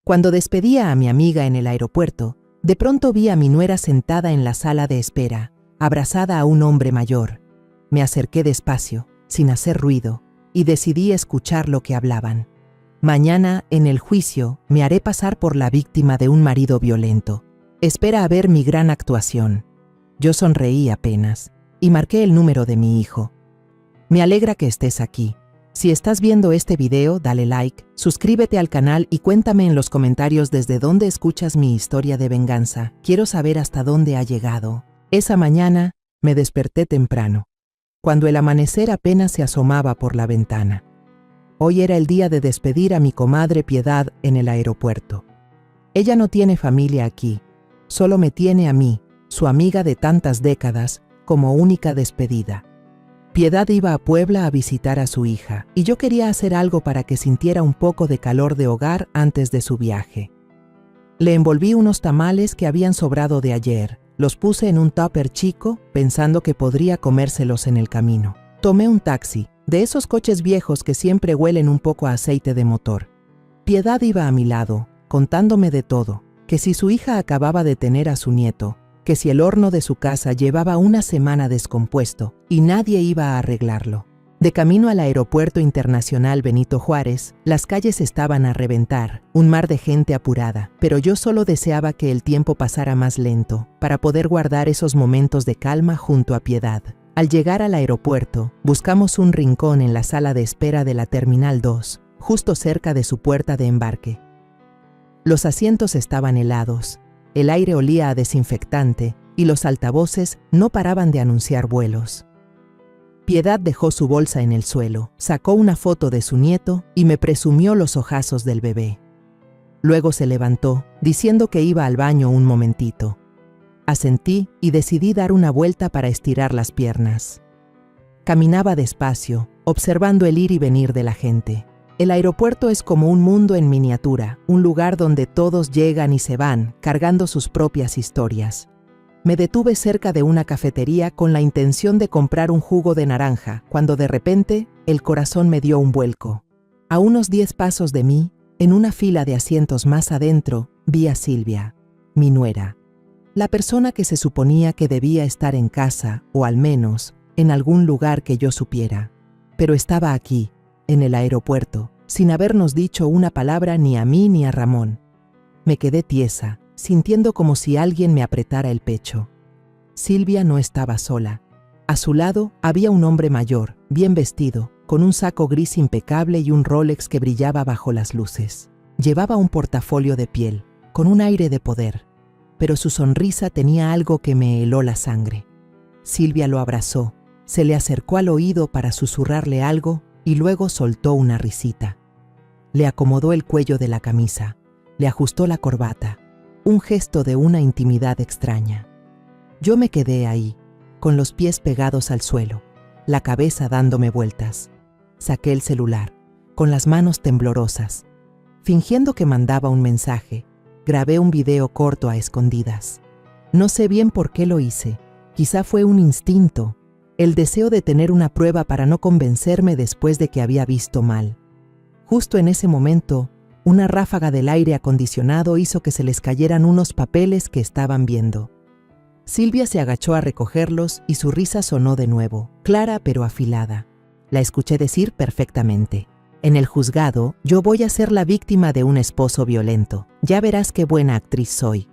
Cuando despedía a mi amiga en el aeropuerto, de pronto vi a mi nuera sentada en la sala de espera, abrazada a un hombre mayor. Me acerqué despacio, sin hacer ruido, y decidí escuchar lo que hablaban. Mañana, en el juicio, me haré pasar por la víctima de un marido violento. Espera a ver mi gran actuación. Yo sonreí apenas, y marqué el número de mi hijo. Me alegra que estés aquí. Si estás viendo este video, dale like, suscríbete al canal y cuéntame en los comentarios desde dónde escuchas mi historia de venganza. Quiero saber hasta dónde ha llegado. Esa mañana, me desperté temprano, cuando el amanecer apenas se asomaba por la ventana. Hoy era el día de despedir a mi comadre Piedad en el aeropuerto. Ella no tiene familia aquí, solo me tiene a mí, su amiga de tantas décadas, como única despedida. Piedad iba a Puebla a visitar a su hija, y yo quería hacer algo para que sintiera un poco de calor de hogar antes de su viaje. Le envolví unos tamales que habían sobrado de ayer, los puse en un tupper chico, pensando que podría comérselos en el camino. Tomé un taxi, de esos coches viejos que siempre huelen un poco a aceite de motor. Piedad iba a mi lado, contándome de todo, que si su hija acababa de tener a su nieto, que si el horno de su casa llevaba una semana descompuesto y nadie iba a arreglarlo. De camino al Aeropuerto Internacional Benito Juárez, las calles estaban a reventar, un mar de gente apurada, pero yo solo deseaba que el tiempo pasara más lento, para poder guardar esos momentos de calma junto a Piedad. Al llegar al aeropuerto, buscamos un rincón en la sala de espera de la Terminal 2, justo cerca de su puerta de embarque. Los asientos estaban helados, el aire olía a desinfectante y los altavoces no paraban de anunciar vuelos. Piedad dejó su bolsa en el suelo, sacó una foto de su nieto y me presumió los ojazos del bebé. Luego se levantó, diciendo que iba al baño un momentito. Asentí y decidí dar una vuelta para estirar las piernas. Caminaba despacio, observando el ir y venir de la gente. El aeropuerto es como un mundo en miniatura, un lugar donde todos llegan y se van, cargando sus propias historias. Me detuve cerca de una cafetería con la intención de comprar un jugo de naranja, cuando de repente el corazón me dio un vuelco. A unos 10 pasos de mí, en una fila de asientos más adentro, vi a Silvia, mi nuera. La persona que se suponía que debía estar en casa, o al menos, en algún lugar que yo supiera. Pero estaba aquí, en el aeropuerto, sin habernos dicho una palabra ni a mí ni a Ramón. Me quedé tiesa, sintiendo como si alguien me apretara el pecho. Silvia no estaba sola. A su lado había un hombre mayor, bien vestido, con un saco gris impecable y un Rolex que brillaba bajo las luces. Llevaba un portafolio de piel, con un aire de poder, pero su sonrisa tenía algo que me heló la sangre. Silvia lo abrazó, se le acercó al oído para susurrarle algo y luego soltó una risita. Le acomodó el cuello de la camisa, le ajustó la corbata, un gesto de una intimidad extraña. Yo me quedé ahí, con los pies pegados al suelo, la cabeza dándome vueltas. Saqué el celular, con las manos temblorosas. Fingiendo que mandaba un mensaje, grabé un video corto a escondidas. No sé bien por qué lo hice, quizá fue un instinto, el deseo de tener una prueba para no convencerme después de que había visto mal. Justo en ese momento, una ráfaga del aire acondicionado hizo que se les cayeran unos papeles que estaban viendo. Silvia se agachó a recogerlos y su risa sonó de nuevo, clara pero afilada. La escuché decir perfectamente: en el juzgado, yo voy a ser la víctima de un esposo violento. Ya verás qué buena actriz soy.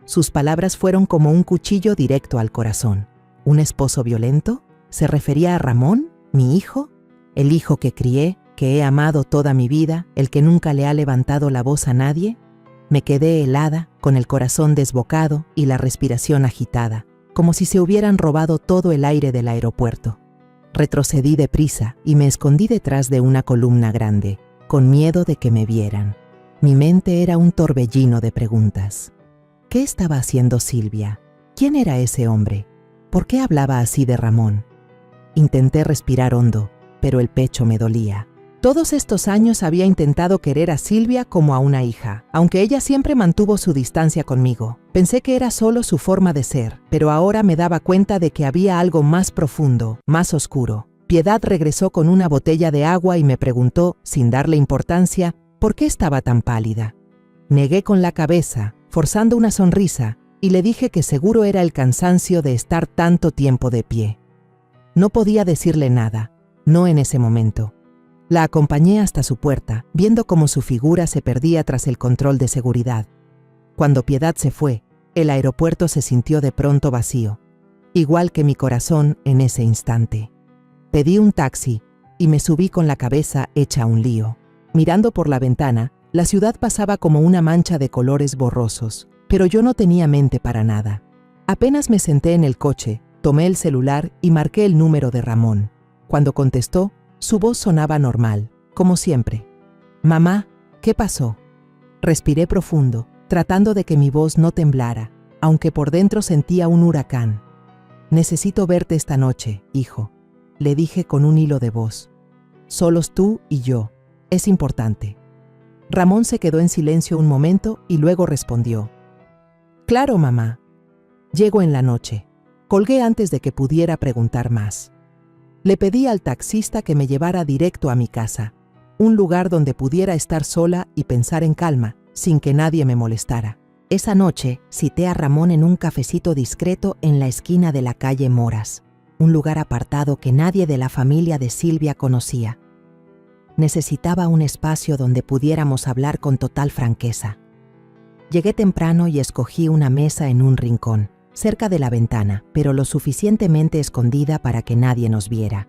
Sus palabras fueron como un cuchillo directo al corazón. ¿Un esposo violento? ¿Se refería a Ramón, mi hijo? ¿El hijo que crié, que he amado toda mi vida, el que nunca le ha levantado la voz a nadie? Me quedé helada, con el corazón desbocado y la respiración agitada, como si se hubieran robado todo el aire del aeropuerto. Retrocedí deprisa y me escondí detrás de una columna grande, con miedo de que me vieran. Mi mente era un torbellino de preguntas. ¿Qué estaba haciendo Silvia? ¿Quién era ese hombre? ¿Por qué hablaba así de Ramón? Intenté respirar hondo, pero el pecho me dolía. Todos estos años había intentado querer a Silvia como a una hija, aunque ella siempre mantuvo su distancia conmigo. Pensé que era solo su forma de ser, pero ahora me daba cuenta de que había algo más profundo, más oscuro. Piedad regresó con una botella de agua y me preguntó, sin darle importancia, ¿por qué estaba tan pálida? Negué con la cabeza, forzando una sonrisa, y le dije que seguro era el cansancio de estar tanto tiempo de pie. No podía decirle nada, no en ese momento. La acompañé hasta su puerta, viendo cómo su figura se perdía tras el control de seguridad. Cuando Piedad se fue, el aeropuerto se sintió de pronto vacío, igual que mi corazón en ese instante. Pedí un taxi y me subí con la cabeza hecha un lío. Mirando por la ventana, la ciudad pasaba como una mancha de colores borrosos, pero yo no tenía mente para nada. Apenas me senté en el coche, tomé el celular y marqué el número de Ramón. Cuando contestó, su voz sonaba normal, como siempre. «Mamá, ¿qué pasó?». Respiré profundo, tratando de que mi voz no temblara, aunque por dentro sentía un huracán. «Necesito verte esta noche, hijo», le dije con un hilo de voz. «Solos tú y yo. Es importante». Ramón se quedó en silencio un momento y luego respondió. «Claro, mamá. Llego en la noche». Colgué antes de que pudiera preguntar más. Le pedí al taxista que me llevara directo a mi casa, un lugar donde pudiera estar sola y pensar en calma, sin que nadie me molestara. Esa noche cité a Ramón en un cafecito discreto en la esquina de la calle Moras, un lugar apartado que nadie de la familia de Silvia conocía. Necesitaba un espacio donde pudiéramos hablar con total franqueza. Llegué temprano y escogí una mesa en un rincón, cerca de la ventana, pero lo suficientemente escondida para que nadie nos viera.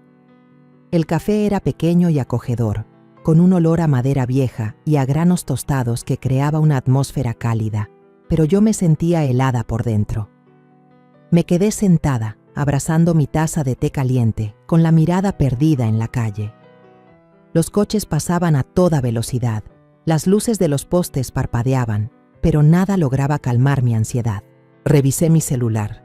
El café era pequeño y acogedor, con un olor a madera vieja y a granos tostados que creaba una atmósfera cálida, pero yo me sentía helada por dentro. Me quedé sentada, abrazando mi taza de té caliente, con la mirada perdida en la calle. Los coches pasaban a toda velocidad, las luces de los postes parpadeaban, pero nada lograba calmar mi ansiedad. Revisé mi celular.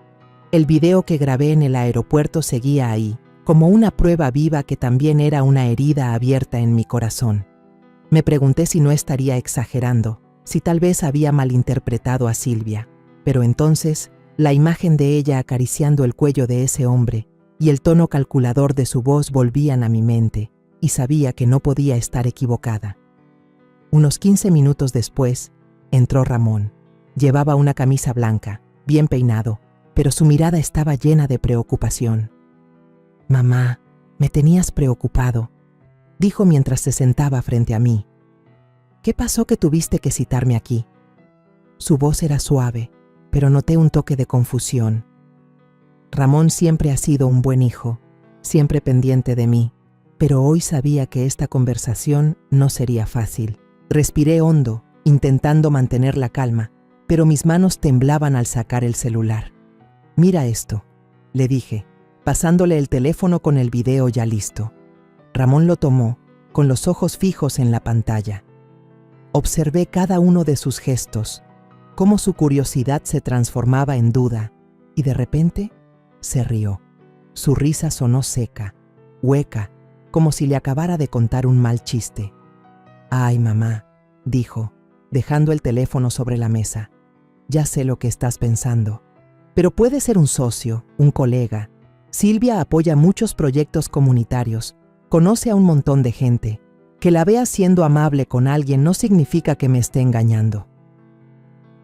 El video que grabé en el aeropuerto seguía ahí, como una prueba viva que también era una herida abierta en mi corazón. Me pregunté si no estaría exagerando, si tal vez había malinterpretado a Silvia, pero entonces la imagen de ella acariciando el cuello de ese hombre y el tono calculador de su voz volvían a mi mente, y sabía que no podía estar equivocada. Unos 15 minutos después, entró Ramón. Llevaba una camisa blanca, bien peinado, pero su mirada estaba llena de preocupación. «Mamá, me tenías preocupado», dijo mientras se sentaba frente a mí. «¿Qué pasó que tuviste que citarme aquí?». Su voz era suave, pero noté un toque de confusión. Ramón siempre ha sido un buen hijo, siempre pendiente de mí, pero hoy sabía que esta conversación no sería fácil. Respiré hondo, intentando mantener la calma, pero mis manos temblaban al sacar el celular. «Mira esto», le dije, pasándole el teléfono con el video ya listo. Ramón lo tomó, con los ojos fijos en la pantalla. Observé cada uno de sus gestos, cómo su curiosidad se transformaba en duda, y de repente se rió. Su risa sonó seca, hueca, como si le acabara de contar un mal chiste. «Ay, mamá», dijo, dejando el teléfono sobre la mesa. «Ya sé lo que estás pensando. Pero puede ser un socio, un colega. Silvia apoya muchos proyectos comunitarios, conoce a un montón de gente. Que la vea siendo amable con alguien no significa que me esté engañando».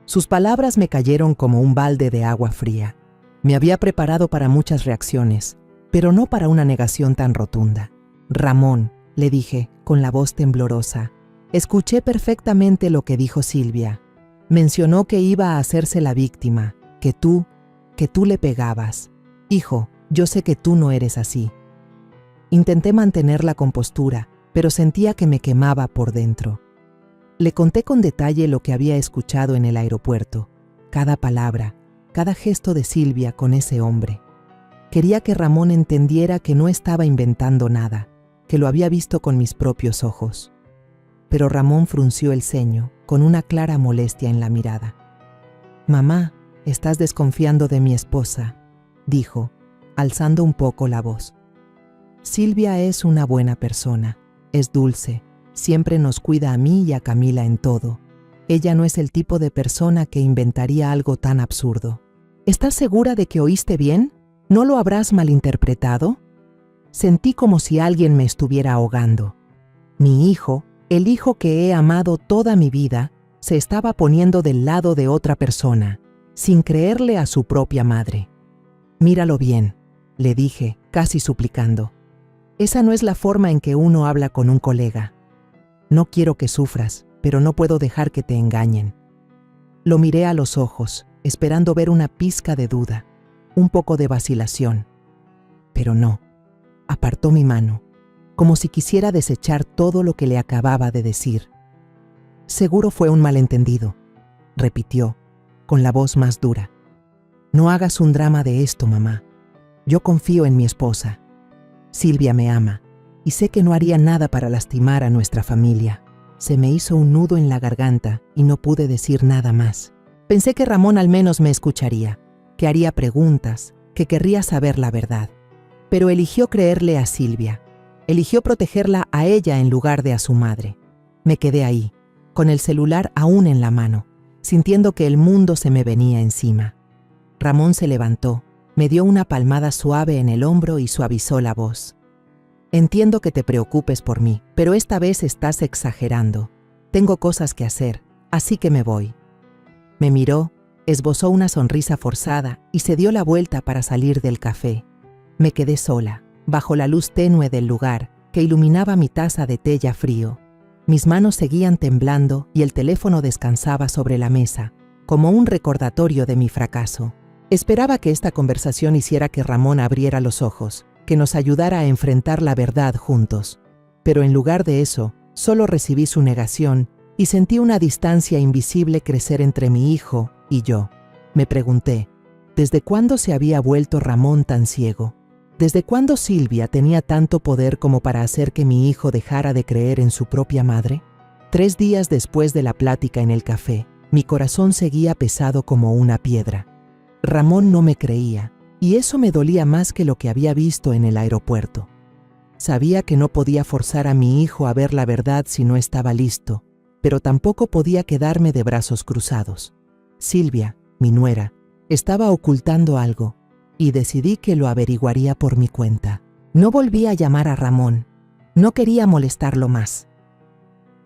Sus palabras me cayeron como un balde de agua fría. Me había preparado para muchas reacciones, pero no para una negación tan rotunda. «Ramón», le dije, con la voz temblorosa, «escuché perfectamente lo que dijo Silvia. Mencionó que iba a hacerse la víctima, que tú le pegabas. Hijo, yo sé que tú no eres así». Intenté mantener la compostura, pero sentía que me quemaba por dentro. Le conté con detalle lo que había escuchado en el aeropuerto, cada palabra, cada gesto de Silvia con ese hombre. Quería que Ramón entendiera que no estaba inventando nada, que lo había visto con mis propios ojos. Pero Ramón frunció el ceño, con una clara molestia en la mirada. «Mamá, estás desconfiando de mi esposa», dijo, alzando un poco la voz. «Silvia es una buena persona, es dulce, siempre nos cuida a mí y a Camila en todo. Ella no es el tipo de persona que inventaría algo tan absurdo». «¿Estás segura de que oíste bien? ¿No lo habrás malinterpretado?». Sentí como si alguien me estuviera ahogando. Mi hijo, el hijo que he amado toda mi vida, se estaba poniendo del lado de otra persona, sin creerle a su propia madre. «Míralo bien», le dije, casi suplicando. «Esa no es la forma en que uno habla con un colega. No quiero que sufras, pero no puedo dejar que te engañen». Lo miré a los ojos, esperando ver una pizca de duda, un poco de vacilación. Pero no. Apartó mi mano, como si quisiera desechar todo lo que le acababa de decir. «Seguro fue un malentendido», repitió, con la voz más dura. «No hagas un drama de esto, mamá. Yo confío en mi esposa. Silvia me ama, y sé que no haría nada para lastimar a nuestra familia». Se me hizo un nudo en la garganta y no pude decir nada más. Pensé que Ramón al menos me escucharía, que haría preguntas, que querría saber la verdad. Pero eligió creerle a Silvia. Eligió protegerla a ella en lugar de a su madre. Me quedé ahí, con el celular aún en la mano, sintiendo que el mundo se me venía encima. Ramón se levantó, me dio una palmada suave en el hombro y suavizó la voz. «Entiendo que te preocupes por mí, pero esta vez estás exagerando. Tengo cosas que hacer, así que me voy». Me miró, esbozó una sonrisa forzada y se dio la vuelta para salir del café. Me quedé sola, bajo la luz tenue del lugar que iluminaba mi taza de té ya frío. Mis manos seguían temblando y el teléfono descansaba sobre la mesa, como un recordatorio de mi fracaso. Esperaba que esta conversación hiciera que Ramón abriera los ojos, que nos ayudara a enfrentar la verdad juntos. Pero en lugar de eso, solo recibí su negación y sentí una distancia invisible crecer entre mi hijo y yo. Me pregunté, ¿desde cuándo se había vuelto Ramón tan ciego? ¿Desde cuándo Silvia tenía tanto poder como para hacer que mi hijo dejara de creer en su propia madre? 3 días después de la plática en el café, mi corazón seguía pesado como una piedra. Ramón no me creía, y eso me dolía más que lo que había visto en el aeropuerto. Sabía que no podía forzar a mi hijo a ver la verdad si no estaba listo, pero tampoco podía quedarme de brazos cruzados. Silvia, mi nuera, estaba ocultando algo, y decidí que lo averiguaría por mi cuenta. No volví a llamar a Ramón. No quería molestarlo más.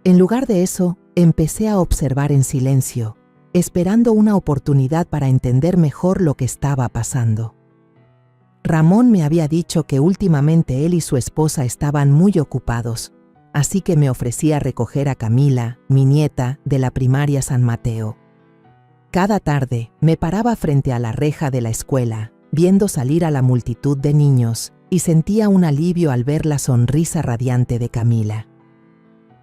En lugar de eso, empecé a observar en silencio, esperando una oportunidad para entender mejor lo que estaba pasando. Ramón me había dicho que últimamente él y su esposa estaban muy ocupados, así que me ofrecí a recoger a Camila, mi nieta, de la primaria San Mateo. Cada tarde me paraba frente a la reja de la escuela, viendo salir a la multitud de niños, y sentía un alivio al ver la sonrisa radiante de Camila.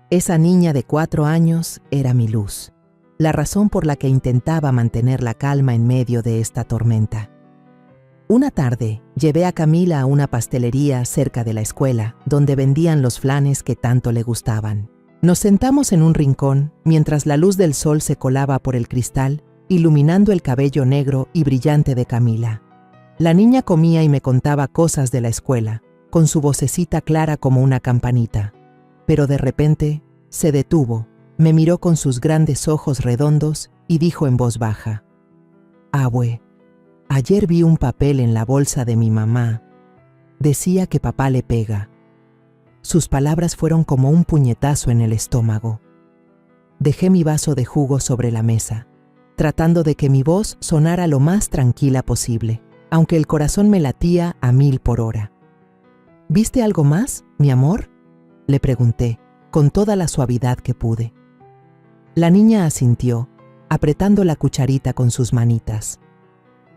Esa niña de 4 años era mi luz, la razón por la que intentaba mantener la calma en medio de esta tormenta. Una tarde, llevé a Camila a una pastelería cerca de la escuela, donde vendían los flanes que tanto le gustaban. Nos sentamos en un rincón, mientras la luz del sol se colaba por el cristal, iluminando el cabello negro y brillante de Camila. La niña comía y me contaba cosas de la escuela, con su vocecita clara como una campanita. Pero de repente, se detuvo, me miró con sus grandes ojos redondos y dijo en voz baja: «Abue, ayer vi un papel en la bolsa de mi mamá. Decía que papá le pega». Sus palabras fueron como un puñetazo en el estómago. Dejé mi vaso de jugo sobre la mesa, tratando de que mi voz sonara lo más tranquila posible, aunque el corazón me latía a 1000 por hora. «¿Viste algo más, mi amor?», le pregunté, con toda la suavidad que pude. La niña asintió, apretando la cucharita con sus manitas.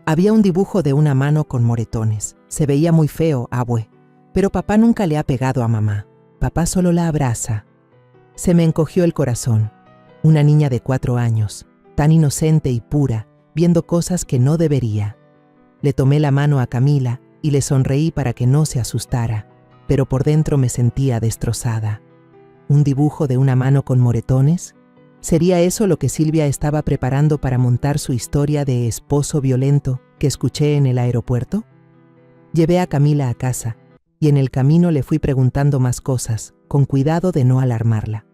Había un dibujo de una mano con moretones. Se veía muy feo, abue, pero papá nunca le ha pegado a mamá. Papá solo la abraza. Se me encogió el corazón. Una niña de 4 años, tan inocente y pura, viendo cosas que no debería. Le tomé la mano a Camila y le sonreí para que no se asustara, pero por dentro me sentía destrozada. ¿Un dibujo de una mano con moretones? ¿Sería eso lo que Silvia estaba preparando para montar su historia de esposo violento que escuché en el aeropuerto? Llevé a Camila a casa y en el camino le fui preguntando más cosas, con cuidado de no alarmarla.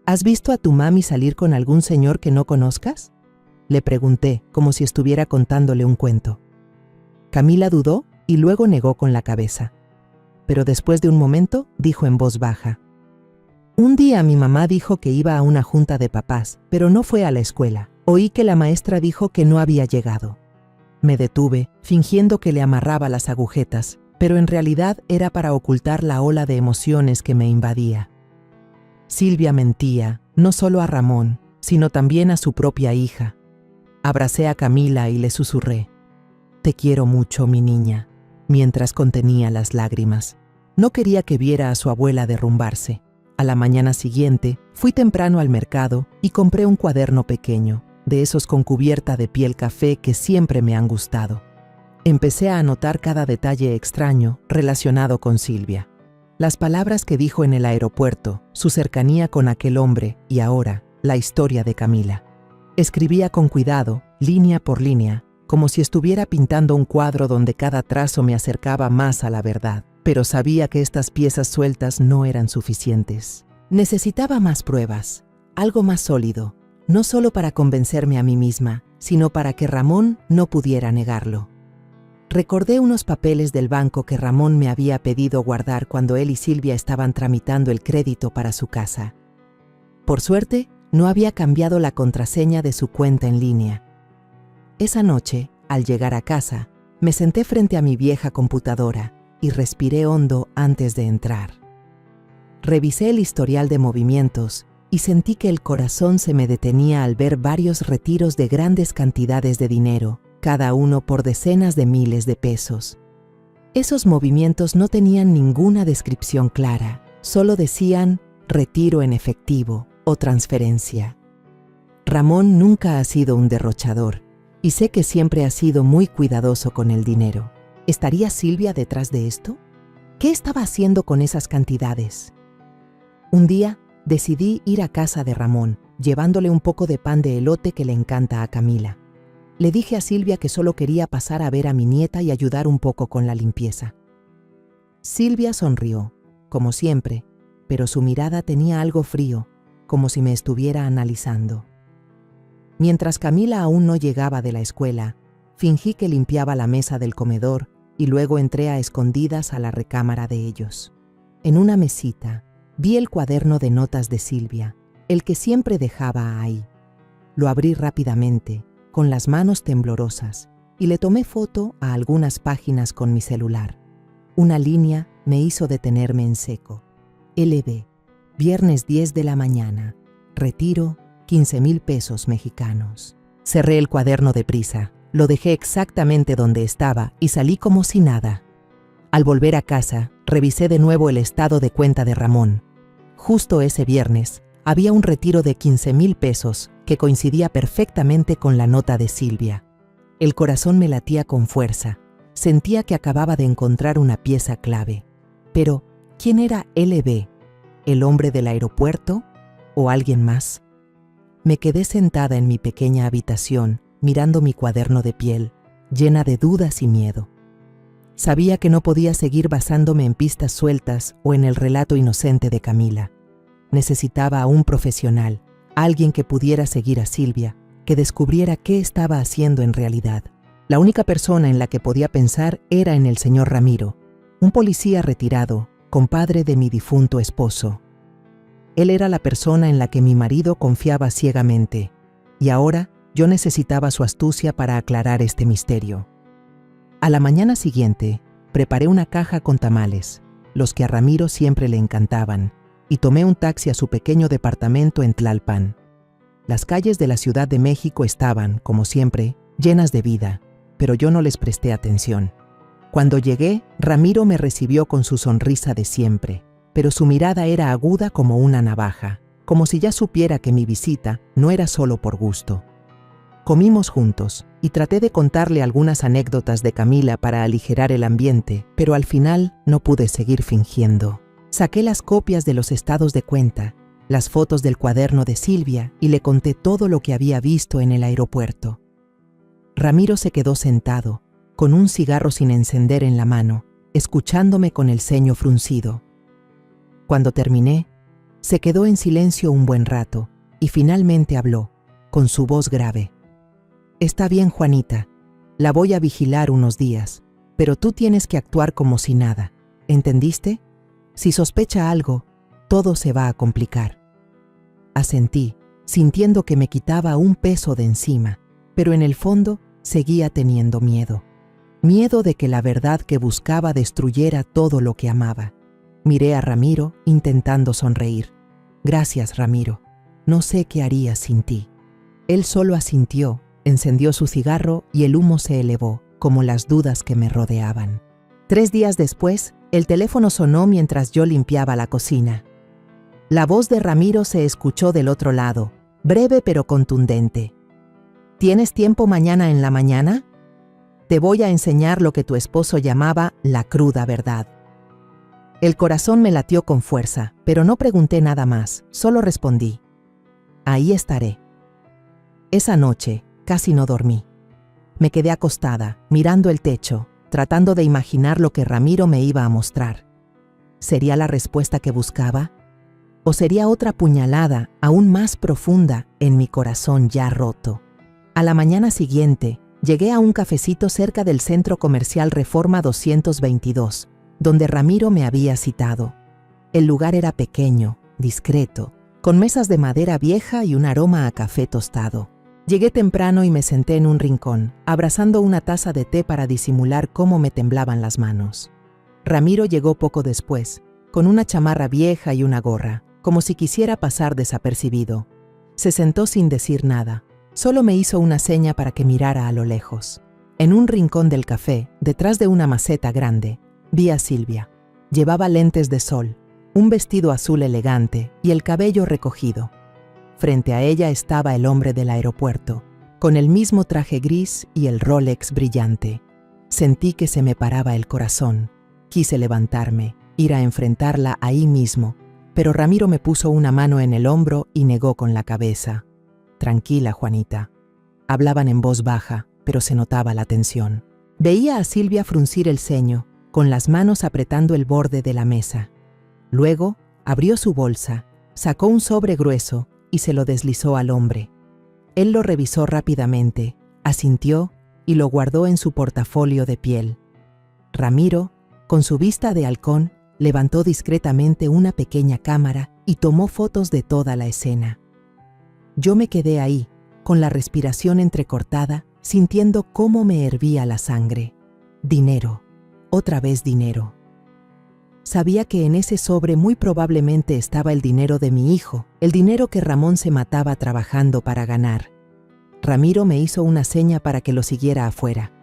¿Has visto a tu mami salir con algún señor que no conozcas?, le pregunté, como si estuviera contándole un cuento. Camila dudó y luego negó con la cabeza. Pero después de un momento dijo en voz baja: Un día mi mamá dijo que iba a una junta de papás, pero no fue a la escuela. Oí que la maestra dijo que no había llegado. Me detuve, fingiendo que le amarraba las agujetas, pero en realidad era para ocultar la ola de emociones que me invadía. Silvia mentía, no solo a Ramón, sino también a su propia hija. Abracé a Camila y le susurré: «Te quiero mucho, mi niña», mientras contenía las lágrimas. No quería que viera a su abuela derrumbarse. A la mañana siguiente, fui temprano al mercado y compré un cuaderno pequeño, de esos con cubierta de piel café que siempre me han gustado. Empecé a anotar cada detalle extraño relacionado con Silvia. Las palabras que dijo en el aeropuerto, su cercanía con aquel hombre y ahora, la historia de Camila. Escribía con cuidado, línea por línea, como si estuviera pintando un cuadro donde cada trazo me acercaba más a la verdad. Pero sabía que estas piezas sueltas no eran suficientes. Necesitaba más pruebas, algo más sólido, no solo para convencerme a mí misma, sino para que Ramón no pudiera negarlo. Recordé unos papeles del banco que Ramón me había pedido guardar cuando él y Silvia estaban tramitando el crédito para su casa. Por suerte, no había cambiado la contraseña de su cuenta en línea. Esa noche, al llegar a casa, me senté frente a mi vieja computadora y respiré hondo antes de entrar. Revisé el historial de movimientos y sentí que el corazón se me detenía al ver varios retiros de grandes cantidades de dinero, cada uno por decenas de miles de pesos. Esos movimientos no tenían ninguna descripción clara, solo decían retiro en efectivo o transferencia. Ramón nunca ha sido un derrochador y sé que siempre ha sido muy cuidadoso con el dinero. ¿Estaría Silvia detrás de esto? ¿Qué estaba haciendo con esas cantidades? Un día decidí ir a casa de Ramón, llevándole un poco de pan de elote que le encanta a Camila. Le dije a Silvia que solo quería pasar a ver a mi nieta y ayudar un poco con la limpieza. Silvia sonrió, como siempre, pero su mirada tenía algo frío, como si me estuviera analizando. Mientras Camila aún no llegaba de la escuela, fingí que limpiaba la mesa del comedor y luego entré a escondidas a la recámara de ellos. En una mesita, vi el cuaderno de notas de Silvia, el que siempre dejaba ahí. Lo abrí rápidamente, con las manos temblorosas, y le tomé foto a algunas páginas con mi celular. Una línea me hizo detenerme en seco. LB, viernes 10 de la mañana, retiro 15,000 pesos mexicanos. Cerré el cuaderno deprisa. Lo dejé exactamente donde estaba y salí como si nada. Al volver a casa, revisé de nuevo el estado de cuenta de Ramón. Justo ese viernes, había un retiro de 15,000 pesos que coincidía perfectamente con la nota de Silvia. El corazón me latía con fuerza. Sentía que acababa de encontrar una pieza clave. Pero, ¿quién era LB? ¿El hombre del aeropuerto? ¿O alguien más? Me quedé sentada en mi pequeña habitación, mirando mi cuaderno de piel, llena de dudas y miedo. Sabía que no podía seguir basándome en pistas sueltas o en el relato inocente de Camila. Necesitaba a un profesional, alguien que pudiera seguir a Silvia, que descubriera qué estaba haciendo en realidad. La única persona en la que podía pensar era en el señor Ramiro, un policía retirado, compadre de mi difunto esposo. Él era la persona en la que mi marido confiaba ciegamente, y ahora yo necesitaba su astucia para aclarar este misterio. A la mañana siguiente, preparé una caja con tamales, los que a Ramiro siempre le encantaban, y tomé un taxi a su pequeño departamento en Tlalpan. Las calles de la Ciudad de México estaban, como siempre, llenas de vida, pero yo no les presté atención. Cuando llegué, Ramiro me recibió con su sonrisa de siempre, pero su mirada era aguda como una navaja, como si ya supiera que mi visita no era solo por gusto. Comimos juntos y traté de contarle algunas anécdotas de Camila para aligerar el ambiente, pero al final no pude seguir fingiendo. Saqué las copias de los estados de cuenta, las fotos del cuaderno de Silvia y le conté todo lo que había visto en el aeropuerto. Ramiro se quedó sentado, con un cigarro sin encender en la mano, escuchándome con el ceño fruncido. Cuando terminé, se quedó en silencio un buen rato y finalmente habló, con su voz grave. «Está bien, Juanita, la voy a vigilar unos días, pero tú tienes que actuar como si nada, ¿entendiste? Si sospecha algo, todo se va a complicar. Asentí, sintiendo que me quitaba un peso de encima, pero en el fondo seguía teniendo miedo. Miedo de que la verdad que buscaba destruyera todo lo que amaba. Miré a Ramiro intentando sonreír. Gracias, Ramiro. No sé qué haría sin ti. Él solo asintió, encendió su cigarro y el humo se elevó, como las dudas que me rodeaban. 3 días después, el teléfono sonó mientras yo limpiaba la cocina. La voz de Ramiro se escuchó del otro lado, breve pero contundente. ¿Tienes tiempo mañana en la mañana? Te voy a enseñar lo que tu esposo llamaba la cruda verdad. El corazón me latió con fuerza, pero no pregunté nada más, solo respondí. Ahí estaré. Esa noche casi no dormí. Me quedé acostada, mirando el techo, tratando de imaginar lo que Ramiro me iba a mostrar. ¿Sería la respuesta que buscaba? ¿O sería otra puñalada aún más profunda en mi corazón ya roto? A la mañana siguiente, llegué a un cafecito cerca del Centro Comercial Reforma 222, donde Ramiro me había citado. El lugar era pequeño, discreto, con mesas de madera vieja y un aroma a café tostado. Llegué temprano y me senté en un rincón, abrazando una taza de té para disimular cómo me temblaban las manos. Ramiro llegó poco después, con una chamarra vieja y una gorra, como si quisiera pasar desapercibido. Se sentó sin decir nada, solo me hizo una seña para que mirara a lo lejos. En un rincón del café, detrás de una maceta grande, vi a Silvia. Llevaba lentes de sol, un vestido azul elegante y el cabello recogido. Frente a ella estaba el hombre del aeropuerto, con el mismo traje gris y el Rolex brillante. Sentí que se me paraba el corazón. Quise levantarme, ir a enfrentarla ahí mismo, pero Ramiro me puso una mano en el hombro y negó con la cabeza. Tranquila, Juanita. Hablaban en voz baja, pero se notaba la tensión. Veía a Silvia fruncir el ceño, con las manos apretando el borde de la mesa. Luego, abrió su bolsa, sacó un sobre grueso y se lo deslizó al hombre. Él lo revisó rápidamente, asintió y lo guardó en su portafolio de piel. Ramiro, con su vista de halcón, levantó discretamente una pequeña cámara y tomó fotos de toda la escena. Yo me quedé ahí, con la respiración entrecortada, sintiendo cómo me hervía la sangre. Dinero, otra vez dinero. Sabía que en ese sobre muy probablemente estaba el dinero de mi hijo, el dinero que Ramón se mataba trabajando para ganar. Ramiro me hizo una seña para que lo siguiera afuera.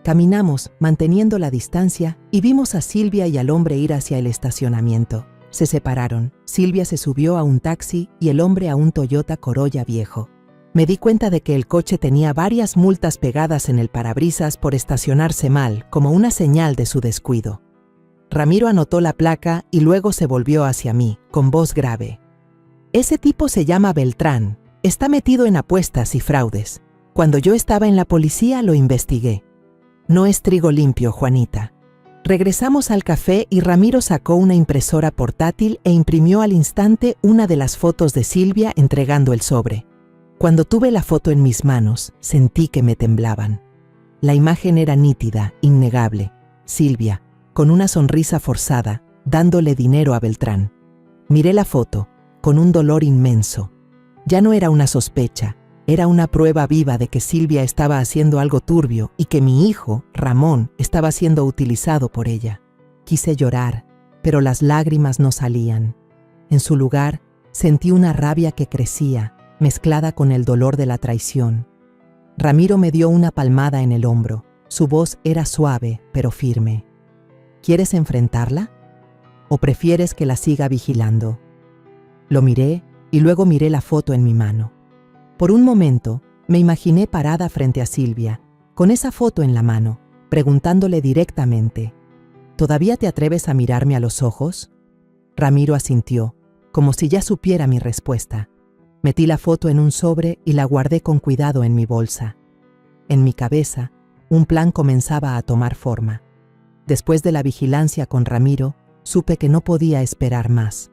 Caminamos, manteniendo la distancia, y vimos a Silvia y al hombre ir hacia el estacionamiento. Se separaron. Silvia se subió a un taxi y el hombre a un Toyota Corolla viejo. Me di cuenta de que el coche tenía varias multas pegadas en el parabrisas por estacionarse mal, como una señal de su descuido. Ramiro anotó la placa y luego se volvió hacia mí, con voz grave. Ese tipo se llama Beltrán. Está metido en apuestas y fraudes. Cuando yo estaba en la policía lo investigué. No es trigo limpio, Juanita. Regresamos al café y Ramiro sacó una impresora portátil e imprimió al instante una de las fotos de Silvia entregando el sobre. Cuando tuve la foto en mis manos, sentí que me temblaban. La imagen era nítida, innegable. Silvia, con una sonrisa forzada, dándole dinero a Beltrán. Miré la foto, con un dolor inmenso. Ya no era una sospecha, era una prueba viva de que Silvia estaba haciendo algo turbio y que mi hijo, Ramón, estaba siendo utilizado por ella. Quise llorar, pero las lágrimas no salían. En su lugar, sentí una rabia que crecía, mezclada con el dolor de la traición. Ramiro me dio una palmada en el hombro. Su voz era suave, pero firme. ¿Quieres enfrentarla? ¿O prefieres que la siga vigilando? Lo miré y luego miré la foto en mi mano. Por un momento, me imaginé parada frente a Silvia, con esa foto en la mano, preguntándole directamente, ¿todavía te atreves a mirarme a los ojos? Ramiro asintió, como si ya supiera mi respuesta. Metí la foto en un sobre y la guardé con cuidado en mi bolsa. En mi cabeza, un plan comenzaba a tomar forma. Después de la vigilancia con Ramiro, supe que no podía esperar más.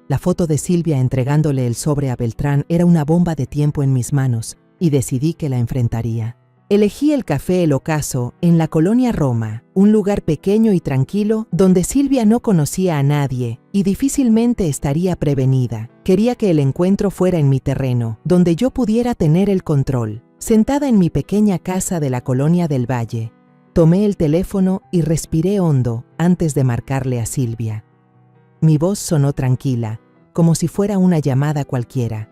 La foto de Silvia entregándole el sobre a Beltrán era una bomba de tiempo en mis manos y decidí que la enfrentaría. Elegí el Café El Ocaso en la colonia Roma, un lugar pequeño y tranquilo donde Silvia no conocía a nadie y difícilmente estaría prevenida. Quería que el encuentro fuera en mi terreno, donde yo pudiera tener el control. Sentada en mi pequeña casa de la colonia del Valle, tomé el teléfono y respiré hondo antes de marcarle a Silvia. Mi voz sonó tranquila, como si fuera una llamada cualquiera.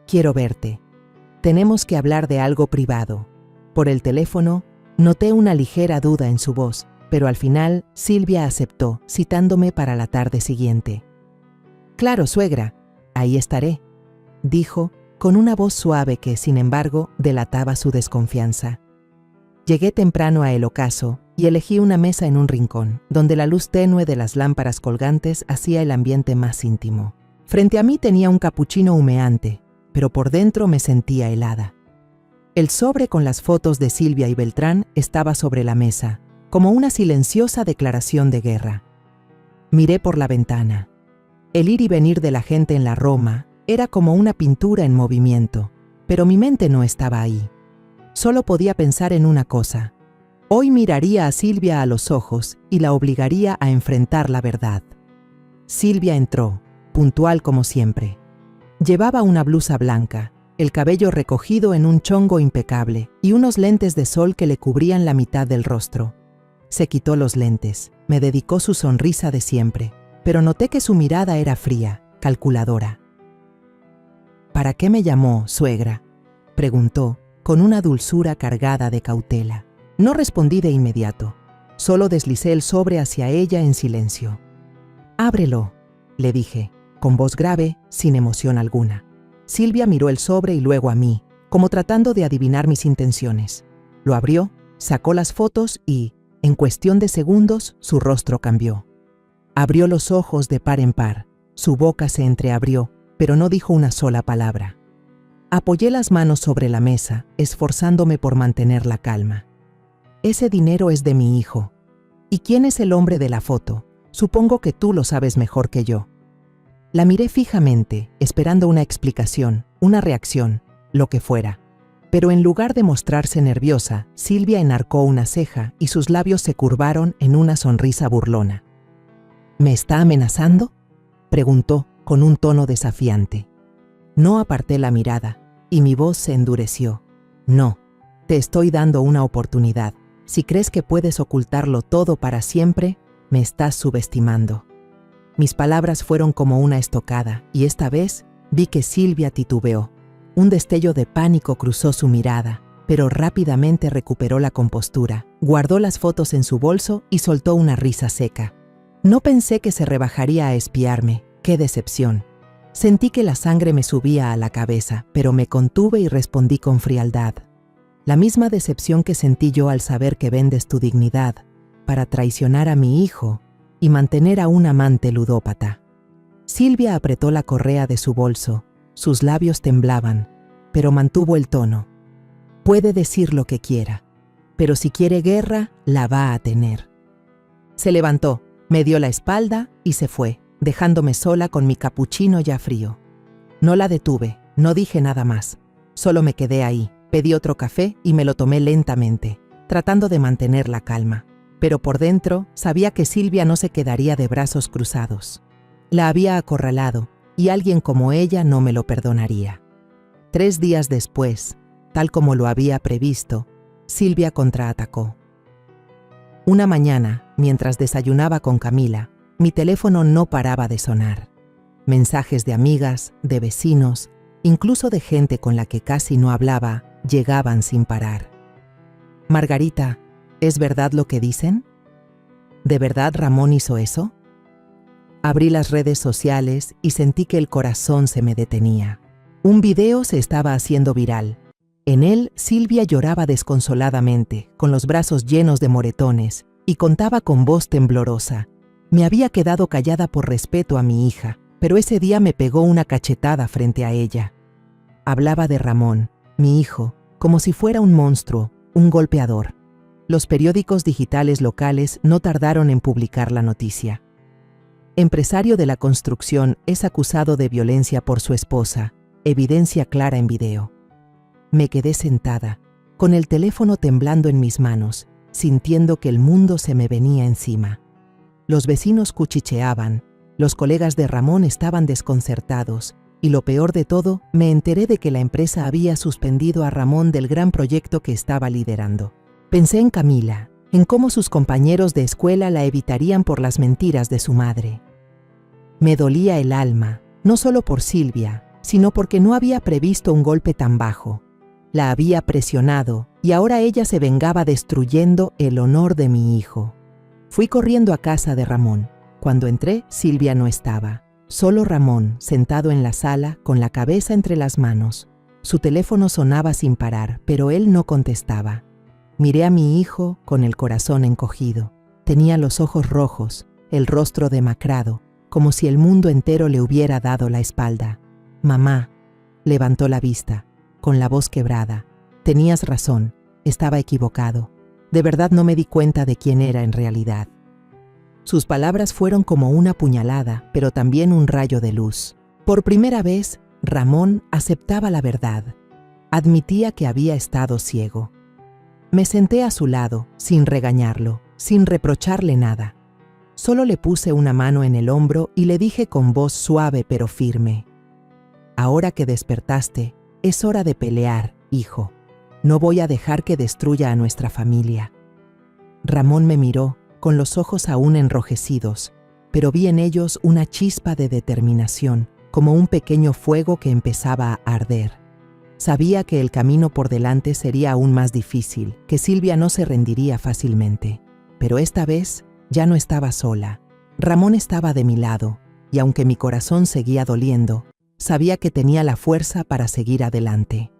Quiero verte. Tenemos que hablar de algo privado. Por el teléfono, noté una ligera duda en su voz, pero al final Silvia aceptó, citándome para la tarde siguiente. «Claro, suegra, ahí estaré», dijo, con una voz suave que, sin embargo, delataba su desconfianza. Llegué temprano a El Ocaso y elegí una mesa en un rincón, donde la luz tenue de las lámparas colgantes hacía el ambiente más íntimo. Frente a mí tenía un capuchino humeante, pero por dentro me sentía helada. El sobre con las fotos de Silvia y Beltrán estaba sobre la mesa, como una silenciosa declaración de guerra. Miré por la ventana. El ir y venir de la gente en la Roma era como una pintura en movimiento, pero mi mente no estaba ahí. Solo podía pensar en una cosa. Hoy miraría a Silvia a los ojos y la obligaría a enfrentar la verdad. Silvia entró, puntual como siempre. Llevaba una blusa blanca, el cabello recogido en un chongo impecable y unos lentes de sol que le cubrían la mitad del rostro. Se quitó los lentes, me dedicó su sonrisa de siempre, pero noté que su mirada era fría, calculadora. «¿Para qué me llamó, suegra?», preguntó, con una dulzura cargada de cautela. No respondí de inmediato, solo deslicé el sobre hacia ella en silencio. «Ábrelo», le dije, con voz grave, sin emoción alguna. Silvia miró el sobre y luego a mí, como tratando de adivinar mis intenciones. Lo abrió, sacó las fotos y, en cuestión de segundos, su rostro cambió. Abrió los ojos de par en par, su boca se entreabrió, pero no dijo una sola palabra. Apoyé las manos sobre la mesa, esforzándome por mantener la calma. «Ese dinero es de mi hijo. ¿Y quién es el hombre de la foto? Supongo que tú lo sabes mejor que yo». La miré fijamente, esperando una explicación, una reacción, lo que fuera. Pero en lugar de mostrarse nerviosa, Silvia enarcó una ceja y sus labios se curvaron en una sonrisa burlona. «¿Me está amenazando?», preguntó con un tono desafiante. No aparté la mirada y mi voz se endureció. «No, te estoy dando una oportunidad. Si crees que puedes ocultarlo todo para siempre, me estás subestimando». Mis palabras fueron como una estocada y esta vez vi que Silvia titubeó. Un destello de pánico cruzó su mirada, pero rápidamente recuperó la compostura, guardó las fotos en su bolso y soltó una risa seca. No pensé que se rebajaría a espiarme. ¡Qué decepción! Sentí que la sangre me subía a la cabeza, pero me contuve y respondí con frialdad. La misma decepción que sentí yo al saber que vendes tu dignidad para traicionar a mi hijo y mantener a un amante ludópata. Silvia apretó la correa de su bolso, sus labios temblaban, pero mantuvo el tono. Puede decir lo que quiera, pero si quiere guerra, la va a tener. Se levantó, me dio la espalda y se fue, dejándome sola con mi capuchino ya frío. No la detuve, no dije nada más, solo me quedé ahí, pedí otro café y me lo tomé lentamente, tratando de mantener la calma. Pero por dentro sabía que Silvia no se quedaría de brazos cruzados. La había acorralado y alguien como ella no me lo perdonaría. 3 días después, tal como lo había previsto, Silvia contraatacó. Una mañana, mientras desayunaba con Camila, mi teléfono no paraba de sonar. Mensajes de amigas, de vecinos, incluso de gente con la que casi no hablaba, llegaban sin parar. «Margarita, ¿es verdad lo que dicen? ¿De verdad Ramón hizo eso?». Abrí las redes sociales y sentí que el corazón se me detenía. Un video se estaba haciendo viral. En él, Silvia lloraba desconsoladamente, con los brazos llenos de moretones, y contaba con voz temblorosa. Me había quedado callada por respeto a mi hija, pero ese día me pegó una cachetada frente a ella. Hablaba de Ramón, mi hijo, como si fuera un monstruo, un golpeador. Los periódicos digitales locales no tardaron en publicar la noticia. Empresario de la construcción es acusado de violencia por su esposa, evidencia clara en video. Me quedé sentada, con el teléfono temblando en mis manos, sintiendo que el mundo se me venía encima. Los vecinos cuchicheaban, los colegas de Ramón estaban desconcertados, y lo peor de todo, me enteré de que la empresa había suspendido a Ramón del gran proyecto que estaba liderando. Pensé en Camila, en cómo sus compañeros de escuela la evitarían por las mentiras de su madre. Me dolía el alma, no solo por Silvia, sino porque no había previsto un golpe tan bajo. La había presionado y ahora ella se vengaba destruyendo el honor de mi hijo. Fui corriendo a casa de Ramón. Cuando entré, Silvia no estaba. Solo Ramón, sentado en la sala, con la cabeza entre las manos. Su teléfono sonaba sin parar, pero él no contestaba. Miré a mi hijo con el corazón encogido. Tenía los ojos rojos, el rostro demacrado, como si el mundo entero le hubiera dado la espalda. «Mamá», levantó la vista, con la voz quebrada. «Tenías razón, estaba equivocado. De verdad no me di cuenta de quién era en realidad». Sus palabras fueron como una puñalada, pero también un rayo de luz. Por primera vez, Ramón aceptaba la verdad. Admitía que había estado ciego. Me senté a su lado, sin regañarlo, sin reprocharle nada. Solo le puse una mano en el hombro y le dije con voz suave pero firme: «Ahora que despertaste, es hora de pelear, hijo. No voy a dejar que destruya a nuestra familia». Ramón me miró, con los ojos aún enrojecidos, pero vi en ellos una chispa de determinación, como un pequeño fuego que empezaba a arder. Sabía que el camino por delante sería aún más difícil, que Silvia no se rendiría fácilmente. Pero esta vez ya no estaba sola. Ramón estaba de mi lado, y aunque mi corazón seguía doliendo, sabía que tenía la fuerza para seguir adelante.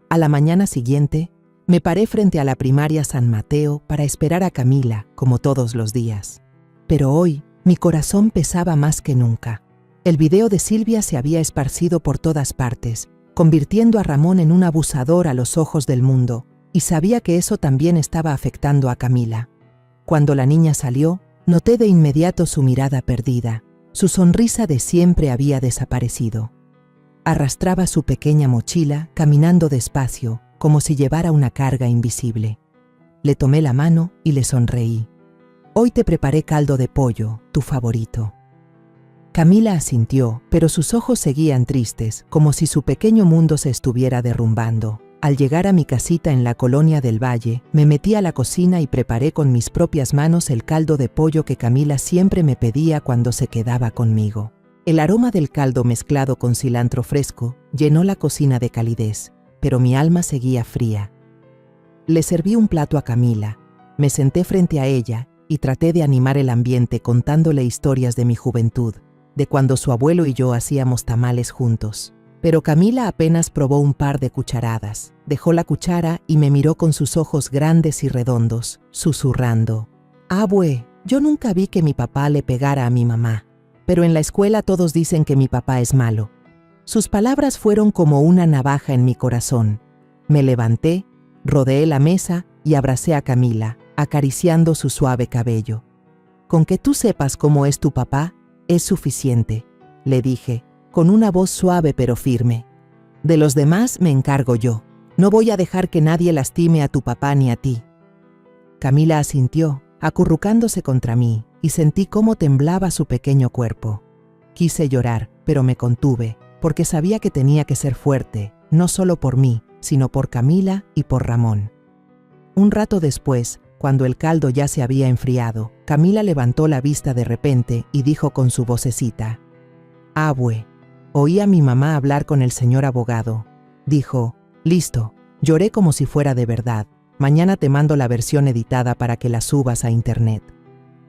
A la mañana siguiente, me paré frente a la primaria San Mateo para esperar a Camila, como todos los días. Pero hoy, mi corazón pesaba más que nunca. El video de Silvia se había esparcido por todas partes, convirtiendo a Ramón en un abusador a los ojos del mundo, y sabía que eso también estaba afectando a Camila. Cuando la niña salió, noté de inmediato su mirada perdida. Su sonrisa de siempre había desaparecido. Arrastraba su pequeña mochila, caminando despacio, como si llevara una carga invisible. Le tomé la mano y le sonreí. «Hoy te preparé caldo de pollo, tu favorito». Camila asintió, pero sus ojos seguían tristes, como si su pequeño mundo se estuviera derrumbando. Al llegar a mi casita en la colonia del Valle, me metí a la cocina y preparé con mis propias manos el caldo de pollo que Camila siempre me pedía cuando se quedaba conmigo. El aroma del caldo mezclado con cilantro fresco llenó la cocina de calidez, pero mi alma seguía fría. Le serví un plato a Camila, me senté frente a ella y traté de animar el ambiente contándole historias de mi juventud, de cuando su abuelo y yo hacíamos tamales juntos. Pero Camila apenas probó un par de cucharadas, dejó la cuchara y me miró con sus ojos grandes y redondos, susurrando: «Abue, yo nunca vi que mi papá le pegara a mi mamá, pero en la escuela todos dicen que mi papá es malo». Sus palabras fueron como una navaja en mi corazón. Me levanté, rodeé la mesa y abracé a Camila, acariciando su suave cabello. «Con que tú sepas cómo es tu papá, es suficiente», le dije, con una voz suave pero firme. «De los demás me encargo yo. No voy a dejar que nadie lastime a tu papá ni a ti». Camila asintió, acurrucándose contra mí, y sentí cómo temblaba su pequeño cuerpo. Quise llorar, pero me contuve, porque sabía que tenía que ser fuerte, no solo por mí, sino por Camila y por Ramón. Un rato después, cuando el caldo ya se había enfriado, Camila levantó la vista de repente y dijo con su vocecita: «Abue, oí a mi mamá hablar con el señor abogado. Dijo: listo, lloré como si fuera de verdad. Mañana te mando la versión editada para que la subas a internet».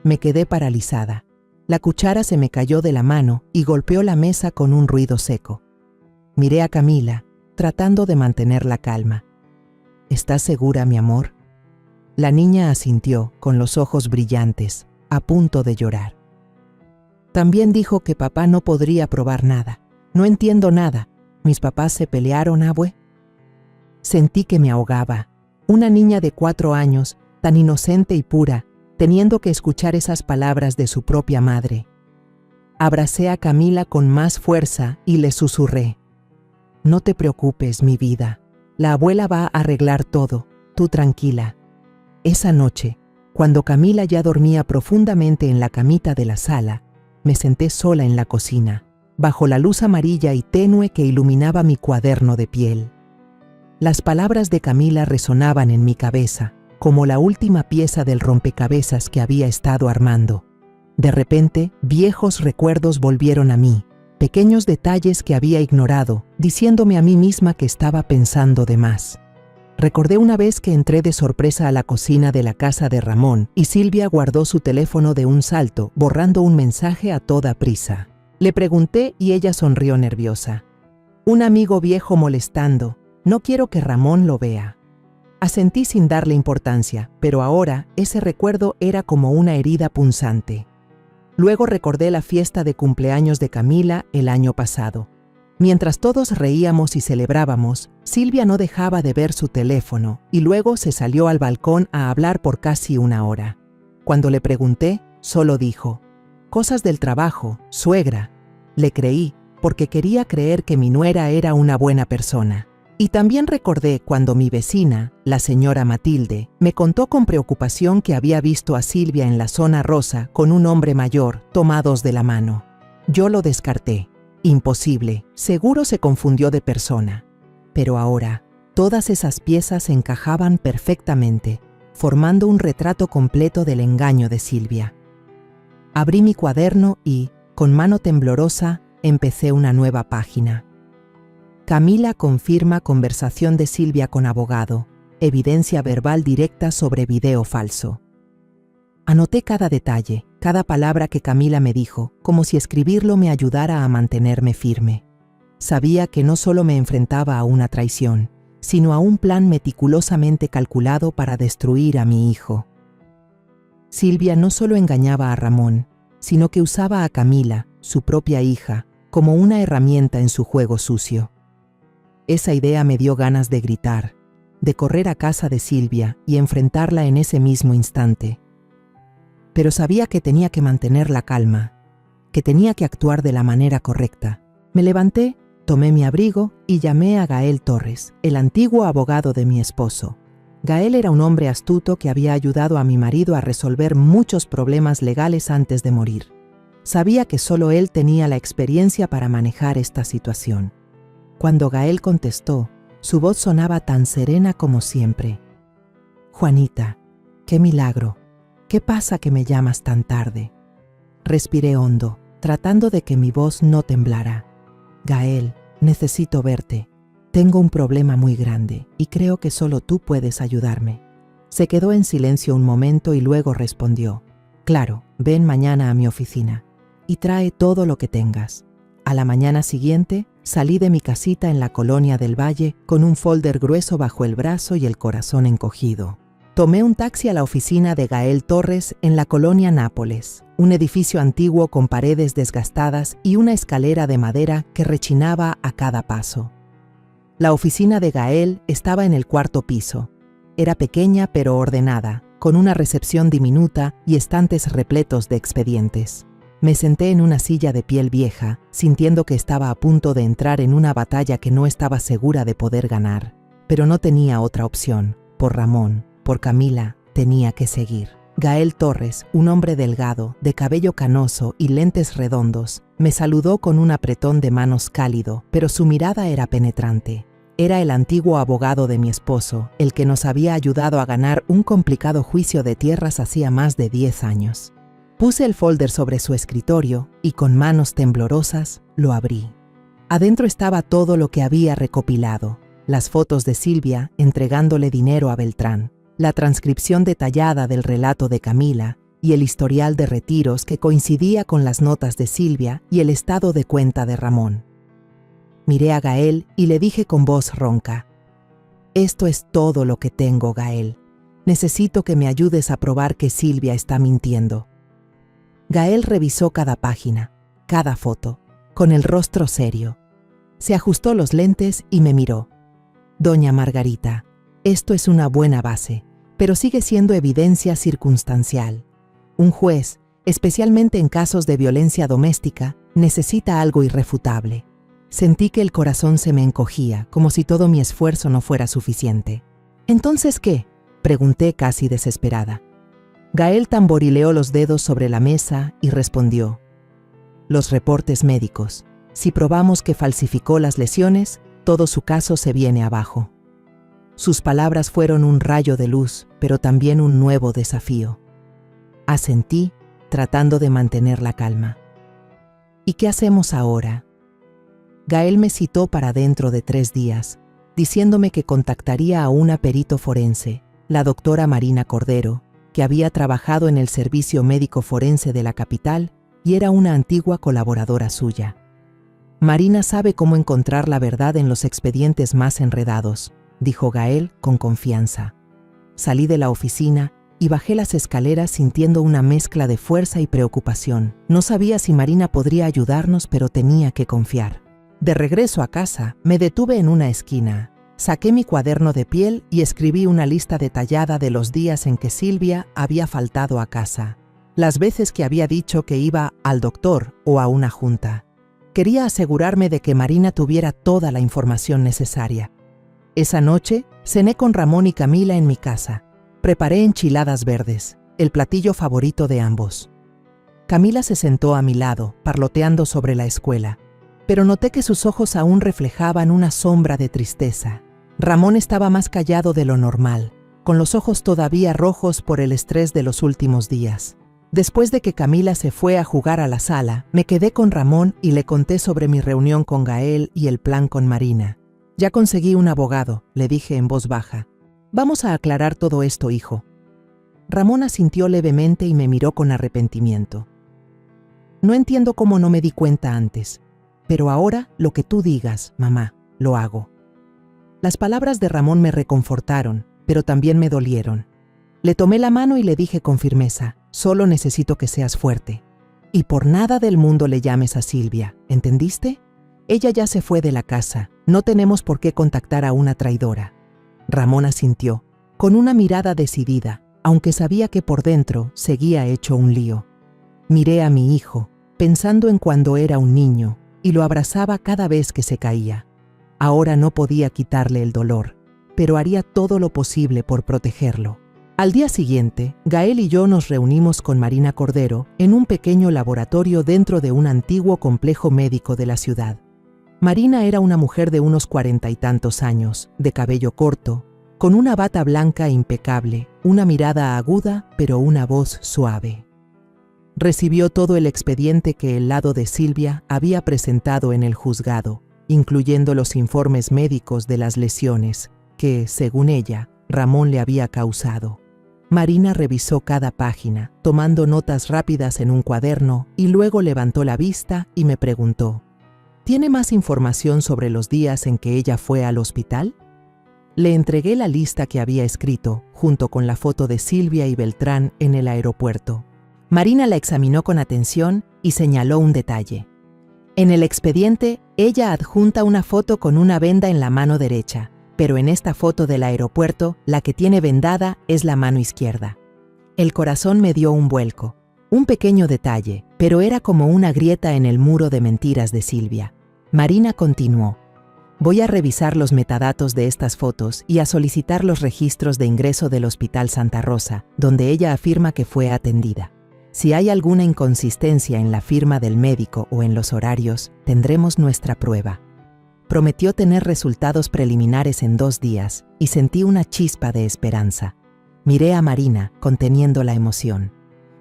Me quedé paralizada. La cuchara se me cayó de la mano y golpeó la mesa con un ruido seco. Miré a Camila, tratando de mantener la calma. «¿Estás segura, mi amor?». La niña asintió, con los ojos brillantes, a punto de llorar. «También dijo que papá no podría probar nada. No entiendo nada. ¿Mis papás se pelearon, abue?». Sentí que me ahogaba. Una niña de 4 años, tan inocente y pura, teniendo que escuchar esas palabras de su propia madre. Abracé a Camila con más fuerza y le susurré: «No te preocupes, mi vida. La abuela va a arreglar todo, tú tranquila. Esa noche, cuando Camila ya dormía profundamente en la camita de la sala, me senté sola en la cocina, bajo la luz amarilla y tenue que iluminaba mi cuaderno de piel. Las palabras de Camila resonaban en mi cabeza, como la última pieza del rompecabezas que había estado armando. De repente, viejos recuerdos volvieron a mí, pequeños detalles que había ignorado, diciéndome a mí misma que estaba pensando de más. Recordé una vez que entré de sorpresa a la cocina de la casa de Ramón y Silvia guardó su teléfono de un salto, borrando un mensaje a toda prisa. Le pregunté y ella sonrió nerviosa. Un amigo viejo molestando, no quiero que Ramón lo vea. Asentí sin darle importancia, pero ahora ese recuerdo era como una herida punzante. Luego recordé la fiesta de cumpleaños de Camila el año pasado. Mientras todos reíamos y celebrábamos, Silvia no dejaba de ver su teléfono y luego se salió al balcón a hablar por casi una hora. Cuando le pregunté, solo dijo, «Cosas del trabajo, suegra». Le creí porque quería creer que mi nuera era una buena persona. Y también recordé cuando mi vecina, la señora Matilde, me contó con preocupación que había visto a Silvia en la zona rosa con un hombre mayor, tomados de la mano. Yo lo descarté. Imposible, seguro se confundió de persona. Pero ahora, todas esas piezas encajaban perfectamente, formando un retrato completo del engaño de Silvia. Abrí mi cuaderno y, con mano temblorosa, empecé una nueva página. Camila confirma conversación de Silvia con abogado, evidencia verbal directa sobre video falso. Anoté cada detalle, cada palabra que Camila me dijo, como si escribirlo me ayudara a mantenerme firme. Sabía que no solo me enfrentaba a una traición, sino a un plan meticulosamente calculado para destruir a mi hijo. Silvia no solo engañaba a Ramón, sino que usaba a Camila, su propia hija, como una herramienta en su juego sucio. Esa idea me dio ganas de gritar, de correr a casa de Silvia y enfrentarla en ese mismo instante. Pero sabía que tenía que mantener la calma, que tenía que actuar de la manera correcta. Me levanté, tomé mi abrigo y llamé a Gael Torres, el antiguo abogado de mi esposo. Gael era un hombre astuto que había ayudado a mi marido a resolver muchos problemas legales antes de morir. Sabía que solo él tenía la experiencia para manejar esta situación. Cuando Gael contestó, su voz sonaba tan serena como siempre. «Juanita, qué milagro. ¿Qué pasa que me llamas tan tarde?» Respiré hondo, tratando de que mi voz no temblara. «Gael, necesito verte. Tengo un problema muy grande y creo que solo tú puedes ayudarme». Se quedó en silencio un momento y luego respondió, «Claro, ven mañana a mi oficina y trae todo lo que tengas». A la mañana siguiente, salí de mi casita en la colonia del Valle con un folder grueso bajo el brazo y el corazón encogido. Tomé un taxi a la oficina de Gael Torres en la colonia Nápoles, un edificio antiguo con paredes desgastadas y una escalera de madera que rechinaba a cada paso. La oficina de Gael estaba en el 4º piso. Era pequeña pero ordenada, con una recepción diminuta y estantes repletos de expedientes. Me senté en una silla de piel vieja, sintiendo que estaba a punto de entrar en una batalla que no estaba segura de poder ganar. Pero no tenía otra opción. Por Ramón, por Camila, tenía que seguir. Gael Torres, un hombre delgado, de cabello canoso y lentes redondos, me saludó con un apretón de manos cálido, pero su mirada era penetrante. Era el antiguo abogado de mi esposo, el que nos había ayudado a ganar un complicado juicio de tierras hacía más de 10 años. Puse el folder sobre su escritorio y con manos temblorosas lo abrí. Adentro estaba todo lo que había recopilado, las fotos de Silvia entregándole dinero a Beltrán, la transcripción detallada del relato de Camila y el historial de retiros que coincidía con las notas de Silvia y el estado de cuenta de Ramón. Miré a Gael y le dije con voz ronca, «Esto es todo lo que tengo, Gael. Necesito que me ayudes a probar que Silvia está mintiendo». Gael revisó cada página, cada foto, con el rostro serio. Se ajustó los lentes y me miró. «Doña Margarita, esto es una buena base, pero sigue siendo evidencia circunstancial. Un juez, especialmente en casos de violencia doméstica, necesita algo irrefutable. Sentí que el corazón se me encogía, como si todo mi esfuerzo no fuera suficiente. ¿Entonces qué?, pregunté casi desesperada. Gael tamborileó los dedos sobre la mesa y respondió: los reportes médicos. Si probamos que falsificó las lesiones, todo su caso se viene abajo. Sus palabras fueron un rayo de luz, pero también un nuevo desafío. Asentí, tratando de mantener la calma. ¿Y qué hacemos ahora? Gael me citó para dentro de 3 días, diciéndome que contactaría a una perito forense, la doctora Marina Cordero, que había trabajado en el servicio médico forense de la capital y era una antigua colaboradora suya. Marina sabe cómo encontrar la verdad en los expedientes más enredados, dijo Gael con confianza. Salí de la oficina y bajé las escaleras sintiendo una mezcla de fuerza y preocupación. No sabía si Marina podría ayudarnos, pero tenía que confiar. De regreso a casa, me detuve en una esquina. Saqué mi cuaderno de piel y escribí una lista detallada de los días en que Silvia había faltado a casa, las veces que había dicho que iba al doctor o a una junta. Quería asegurarme de que Marina tuviera toda la información necesaria. Esa noche, cené con Ramón y Camila en mi casa. Preparé enchiladas verdes, el platillo favorito de ambos. Camila se sentó a mi lado, parloteando sobre la escuela, pero noté que sus ojos aún reflejaban una sombra de tristeza. Ramón estaba más callado de lo normal, con los ojos todavía rojos por el estrés de los últimos días. Después de que Camila se fue a jugar a la sala, me quedé con Ramón y le conté sobre mi reunión con Gael y el plan con Marina. Ya conseguí un abogado, le dije en voz baja. Vamos a aclarar todo esto, hijo. Ramón asintió levemente y me miró con arrepentimiento. No entiendo cómo no me di cuenta antes, pero ahora lo que tú digas, mamá, lo hago. Las palabras de Ramón me reconfortaron, pero también me dolieron. Le tomé la mano y le dije con firmeza: solo necesito que seas fuerte. Y por nada del mundo le llames a Silvia, ¿entendiste? Ella ya se fue de la casa, no tenemos por qué contactar a una traidora. Ramón asintió, con una mirada decidida, aunque sabía que por dentro seguía hecho un lío. Miré a mi hijo, pensando en cuando era un niño, y lo abrazaba cada vez que se caía. Ahora no podía quitarle el dolor, pero haría todo lo posible por protegerlo. Al día siguiente, Gael y yo nos reunimos con Marina Cordero en un pequeño laboratorio dentro de un antiguo complejo médico de la ciudad. Marina era una mujer de unos 40 y tantos años, de cabello corto, con una bata blanca impecable, una mirada aguda, pero una voz suave. Recibió todo el expediente que el lado de Silvia había presentado en el juzgado, incluyendo los informes médicos de las lesiones que, según ella, Ramón le había causado. Marina revisó cada página, tomando notas rápidas en un cuaderno, y luego levantó la vista y me preguntó: ¿tiene más información sobre los días en que ella fue al hospital? Le entregué la lista que había escrito, junto con la foto de Silvia y Beltrán en el aeropuerto. Marina la examinó con atención y señaló un detalle. En el expediente, ella adjunta una foto con una venda en la mano derecha, pero en esta foto del aeropuerto, la que tiene vendada es la mano izquierda. El corazón me dio un vuelco. Un pequeño detalle, pero era como una grieta en el muro de mentiras de Silvia. Marina continuó: voy a revisar los metadatos de estas fotos y a solicitar los registros de ingreso del Hospital Santa Rosa, donde ella afirma que fue atendida. Si hay alguna inconsistencia en la firma del médico o en los horarios, tendremos nuestra prueba. Prometió tener resultados preliminares en 2 días y sentí una chispa de esperanza. Miré a Marina, conteniendo la emoción.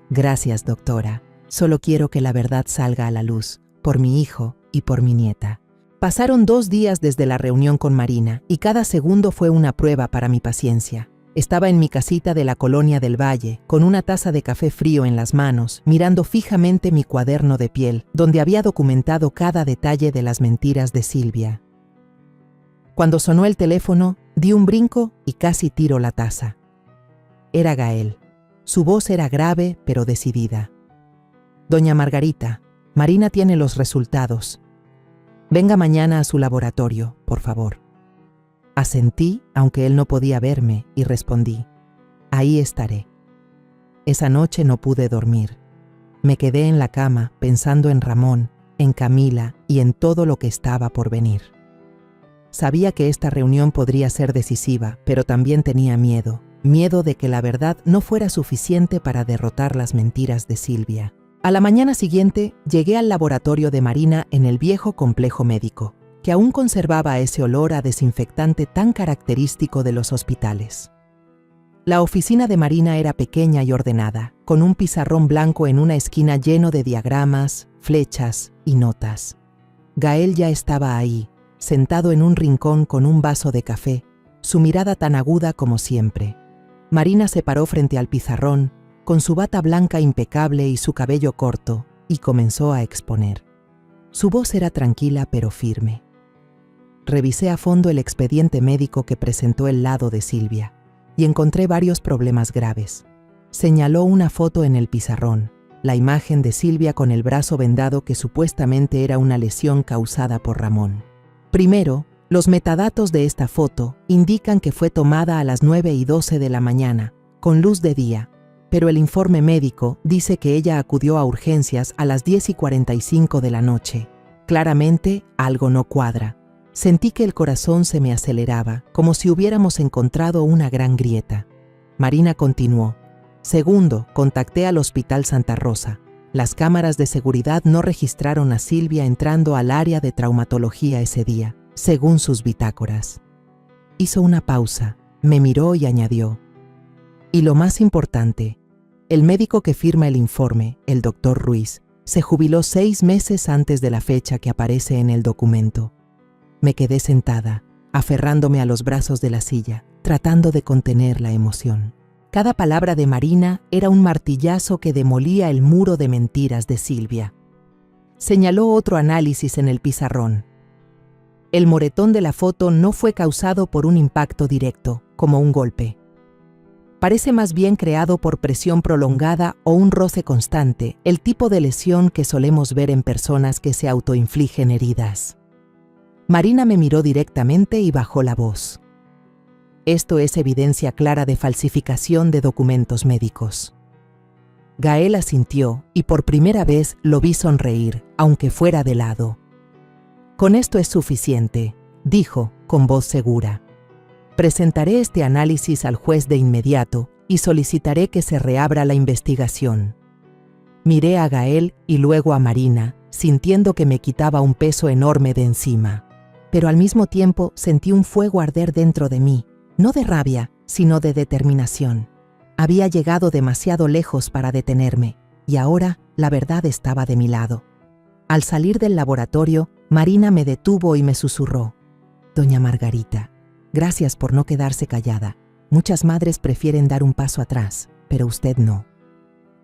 Gracias, doctora. Solo quiero que la verdad salga a la luz, por mi hijo y por mi nieta. Pasaron 2 días desde la reunión con Marina y cada segundo fue una prueba para mi paciencia. Estaba en mi casita de la Colonia del Valle, con una taza de café frío en las manos, mirando fijamente mi cuaderno de piel, donde había documentado cada detalle de las mentiras de Silvia. Cuando sonó el teléfono, di un brinco y casi tiro la taza. Era Gael. Su voz era grave, pero decidida. Doña Margarita, Marina tiene los resultados. Venga mañana a su laboratorio, por favor. Asentí, aunque él no podía verme, y respondí: ahí estaré. Esa noche no pude dormir. Me quedé en la cama pensando en Ramón, en Camila y en todo lo que estaba por venir. Sabía que esta reunión podría ser decisiva, pero también tenía miedo de que la verdad no fuera suficiente para derrotar las mentiras de Silvia. A la mañana siguiente llegué al laboratorio de Marina en el viejo complejo médico, que aún conservaba ese olor a desinfectante tan característico de los hospitales. La oficina de Marina era pequeña y ordenada, con un pizarrón blanco en una esquina lleno de diagramas, flechas y notas. Gael ya estaba ahí, sentado en un rincón con un vaso de café, su mirada tan aguda como siempre. Marina se paró frente al pizarrón, con su bata blanca impecable y su cabello corto, y comenzó a exponer. Su voz era tranquila pero firme. Revisé a fondo el expediente médico que presentó el lado de Silvia, y encontré varios problemas graves. Señaló una foto en el pizarrón, la imagen de Silvia con el brazo vendado que supuestamente era una lesión causada por Ramón. Primero, los metadatos de esta foto indican que fue tomada a las 9:12 de la mañana, con luz de día, pero el informe médico dice que ella acudió a urgencias a las 10:45 de la noche. Claramente, algo no cuadra. Sentí que el corazón se me aceleraba, como si hubiéramos encontrado una gran grieta. Marina continuó. Segundo, contacté al Hospital Santa Rosa. Las cámaras de seguridad no registraron a Silvia entrando al área de traumatología ese día, según sus bitácoras. Hizo una pausa, me miró y añadió. Y lo más importante, el médico que firma el informe, el doctor Ruiz, se jubiló 6 meses antes de la fecha que aparece en el documento. Me quedé sentada, aferrándome a los brazos de la silla, tratando de contener la emoción. Cada palabra de Marina era un martillazo que demolía el muro de mentiras de Silvia. Señaló otro análisis en el pizarrón. El moretón de la foto no fue causado por un impacto directo, como un golpe. Parece más bien creado por presión prolongada o un roce constante, el tipo de lesión que solemos ver en personas que se autoinfligen heridas. Marina me miró directamente y bajó la voz. Esto es evidencia clara de falsificación de documentos médicos. Gael asintió y por primera vez lo vi sonreír, aunque fuera de lado. Con esto es suficiente, dijo con voz segura. Presentaré este análisis al juez de inmediato y solicitaré que se reabra la investigación. Miré a Gael y luego a Marina, sintiendo que me quitaba un peso enorme de encima. Pero al mismo tiempo sentí un fuego arder dentro de mí, no de rabia, sino de determinación. Había llegado demasiado lejos para detenerme, y ahora la verdad estaba de mi lado. Al salir del laboratorio, Marina me detuvo y me susurró. Doña Margarita, gracias por no quedarse callada. Muchas madres prefieren dar un paso atrás, pero usted no.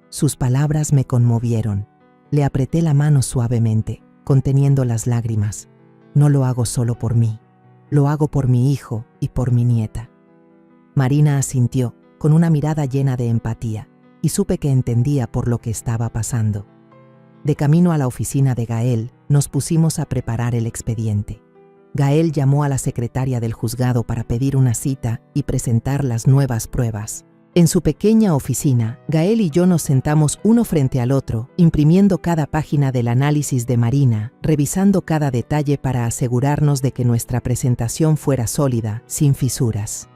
Sus palabras me conmovieron. Le apreté la mano suavemente, conteniendo las lágrimas. No lo hago solo por mí, lo hago por mi hijo y por mi nieta. Marina asintió, con una mirada llena de empatía, y supe que entendía por lo que estaba pasando. De camino a la oficina de Gael, nos pusimos a preparar el expediente. Gael llamó a la secretaria del juzgado para pedir una cita y presentar las nuevas pruebas. En su pequeña oficina, Gael y yo nos sentamos uno frente al otro, imprimiendo cada página del análisis de Marina, revisando cada detalle para asegurarnos de que nuestra presentación fuera sólida, sin fisuras.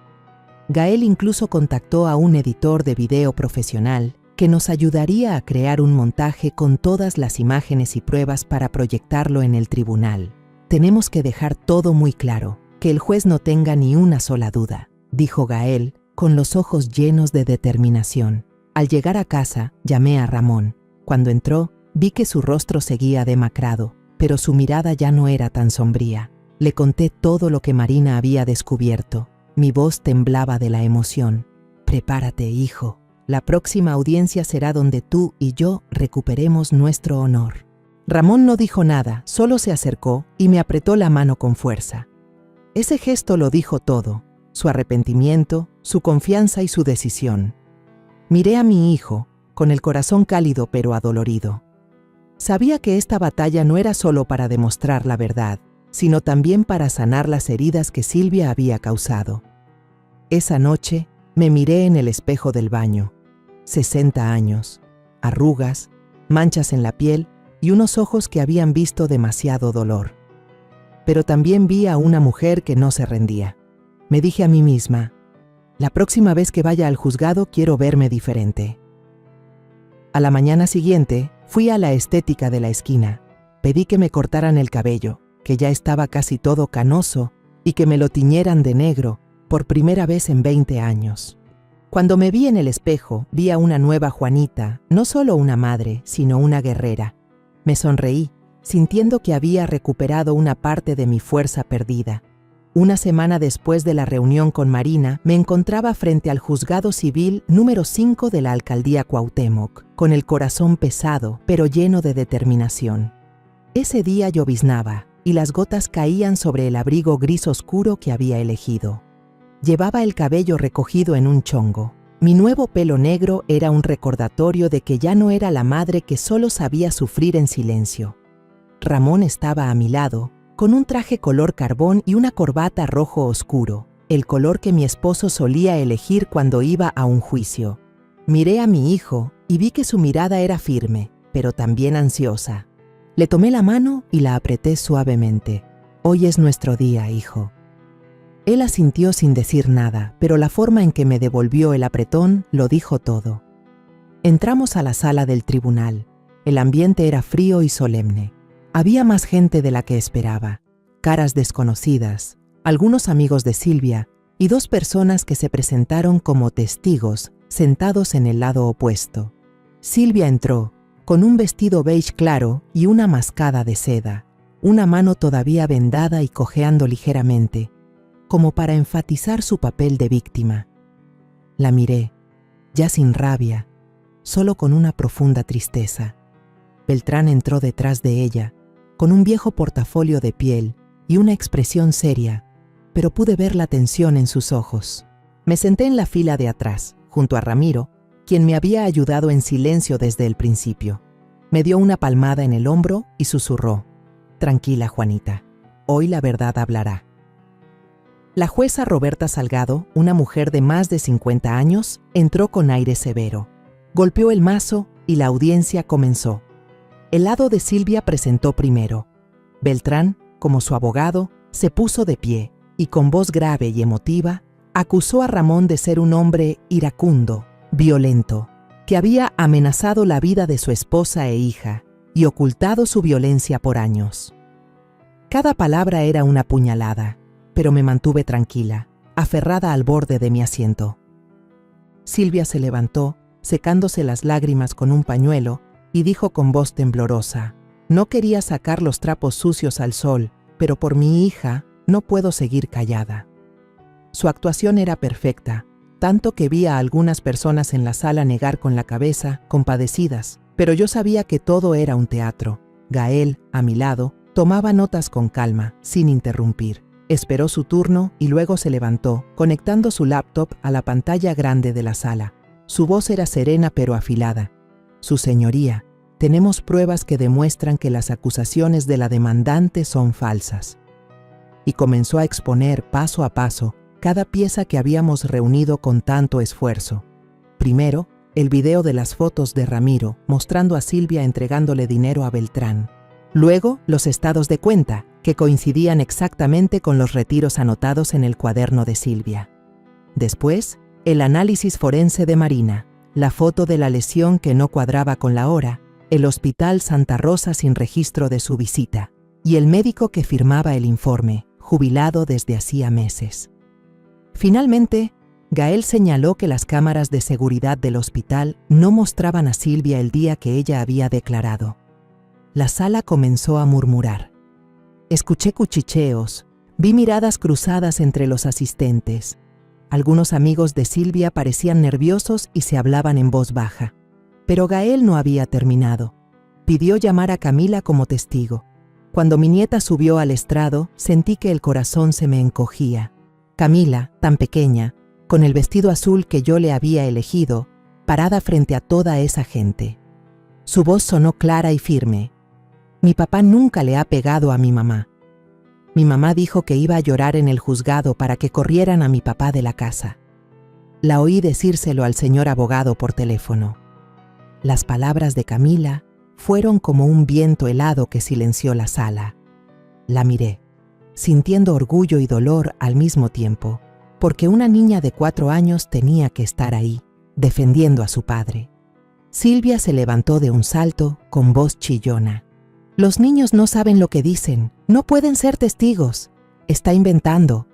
Gael incluso contactó a un editor de video profesional que nos ayudaría a crear un montaje con todas las imágenes y pruebas para proyectarlo en el tribunal. Tenemos que dejar todo muy claro, que el juez no tenga ni una sola duda, dijo Gael, con los ojos llenos de determinación. Al llegar a casa, llamé a Ramón. Cuando entró, vi que su rostro seguía demacrado, pero su mirada ya no era tan sombría. Le conté todo lo que Marina había descubierto. Mi voz temblaba de la emoción. Prepárate, hijo. La próxima audiencia será donde tú y yo recuperemos nuestro honor. Ramón no dijo nada, solo se acercó y me apretó la mano con fuerza. Ese gesto lo dijo todo, su arrepentimiento, su confianza y su decisión. Miré a mi hijo, con el corazón cálido pero adolorido. Sabía que esta batalla no era solo para demostrar la verdad, sino también para sanar las heridas que Silvia había causado. Esa noche me miré en el espejo del baño. 60 años, arrugas, manchas en la piel y unos ojos que habían visto demasiado dolor. Pero también vi a una mujer que no se rendía. Me dije a mí misma, la próxima vez que vaya al juzgado quiero verme diferente. A la mañana siguiente, fui a la estética de la esquina. Pedí que me cortaran el cabello, que ya estaba casi todo canoso, y que me lo tiñeran de negro, por primera vez en 20 años. Cuando me vi en el espejo, vi a una nueva Juanita, no solo una madre, sino una guerrera. Me sonreí, sintiendo que había recuperado una parte de mi fuerza perdida. Una semana después de la reunión con Marina, me encontraba frente al juzgado civil número 5 de la alcaldía Cuauhtémoc, con el corazón pesado, pero lleno de determinación. Ese día lloviznaba, y las gotas caían sobre el abrigo gris oscuro que había elegido. Llevaba el cabello recogido en un chongo. Mi nuevo pelo negro era un recordatorio de que ya no era la madre que solo sabía sufrir en silencio. Ramón estaba a mi lado, con un traje color carbón y una corbata rojo oscuro, el color que mi esposo solía elegir cuando iba a un juicio. Miré a mi hijo y vi que su mirada era firme, pero también ansiosa. Le tomé la mano y la apreté suavemente. «Hoy es nuestro día, hijo». Él asintió sin decir nada, pero la forma en que me devolvió el apretón lo dijo todo. Entramos a la sala del tribunal. El ambiente era frío y solemne. Había más gente de la que esperaba, caras desconocidas, algunos amigos de Silvia y 2 personas que se presentaron como testigos, sentados en el lado opuesto. Silvia entró, con un vestido beige claro y una mascada de seda, una mano todavía vendada y cojeando ligeramente, como para enfatizar su papel de víctima. La miré, ya sin rabia, solo con una profunda tristeza. Beltrán entró detrás de ella, con un viejo portafolio de piel y una expresión seria, pero pude ver la tensión en sus ojos. Me senté en la fila de atrás, junto a Ramiro, quien me había ayudado en silencio desde el principio. Me dio una palmada en el hombro y susurró: «Tranquila, Juanita, hoy la verdad hablará». La jueza Roberta Salgado, una mujer de más de 50 años, entró con aire severo. Golpeó el mazo y la audiencia comenzó. El lado de Silvia presentó primero. Beltrán, como su abogado, se puso de pie y con voz grave y emotiva, acusó a Ramón de ser un hombre iracundo, violento, que había amenazado la vida de su esposa e hija y ocultado su violencia por años. Cada palabra era una puñalada, pero me mantuve tranquila, aferrada al borde de mi asiento. Silvia se levantó, secándose las lágrimas con un pañuelo, y dijo con voz temblorosa: «No quería sacar los trapos sucios al sol, pero por mi hija no puedo seguir callada». Su actuación era perfecta, tanto que vi a algunas personas en la sala negar con la cabeza, compadecidas, pero yo sabía que todo era un teatro. Gael, a mi lado, tomaba notas con calma, sin interrumpir. Esperó su turno y luego se levantó, conectando su laptop a la pantalla grande de la sala. Su voz era serena pero afilada. «Su señoría, tenemos pruebas que demuestran que las acusaciones de la demandante son falsas». Y comenzó a exponer paso a paso cada pieza que habíamos reunido con tanto esfuerzo. Primero, el video de las fotos de Ramiro mostrando a Silvia entregándole dinero a Beltrán. Luego, los estados de cuenta, que coincidían exactamente con los retiros anotados en el cuaderno de Silvia. Después, el análisis forense de Marina, la foto de la lesión que no cuadraba con la hora, el Hospital Santa Rosa sin registro de su visita, y el médico que firmaba el informe, jubilado desde hacía meses. Finalmente, Gael señaló que las cámaras de seguridad del hospital no mostraban a Silvia el día que ella había declarado. La sala comenzó a murmurar. Escuché cuchicheos, vi miradas cruzadas entre los asistentes. Algunos amigos de Silvia parecían nerviosos y se hablaban en voz baja. Pero Gael no había terminado. Pidió llamar a Camila como testigo. Cuando mi nieta subió al estrado, sentí que el corazón se me encogía. Camila, tan pequeña, con el vestido azul que yo le había elegido, parada frente a toda esa gente. Su voz sonó clara y firme. «Mi papá nunca le ha pegado a mi mamá. Mi mamá dijo que iba a llorar en el juzgado para que corrieran a mi papá de la casa». La oí decírselo al señor abogado por teléfono. Las palabras de Camila fueron como un viento helado que silenció la sala. La miré, sintiendo orgullo y dolor al mismo tiempo, porque una niña de 4 años tenía que estar ahí, defendiendo a su padre. Silvia se levantó de un salto con voz chillona. «Los niños no saben lo que dicen, no pueden ser testigos. Está inventando».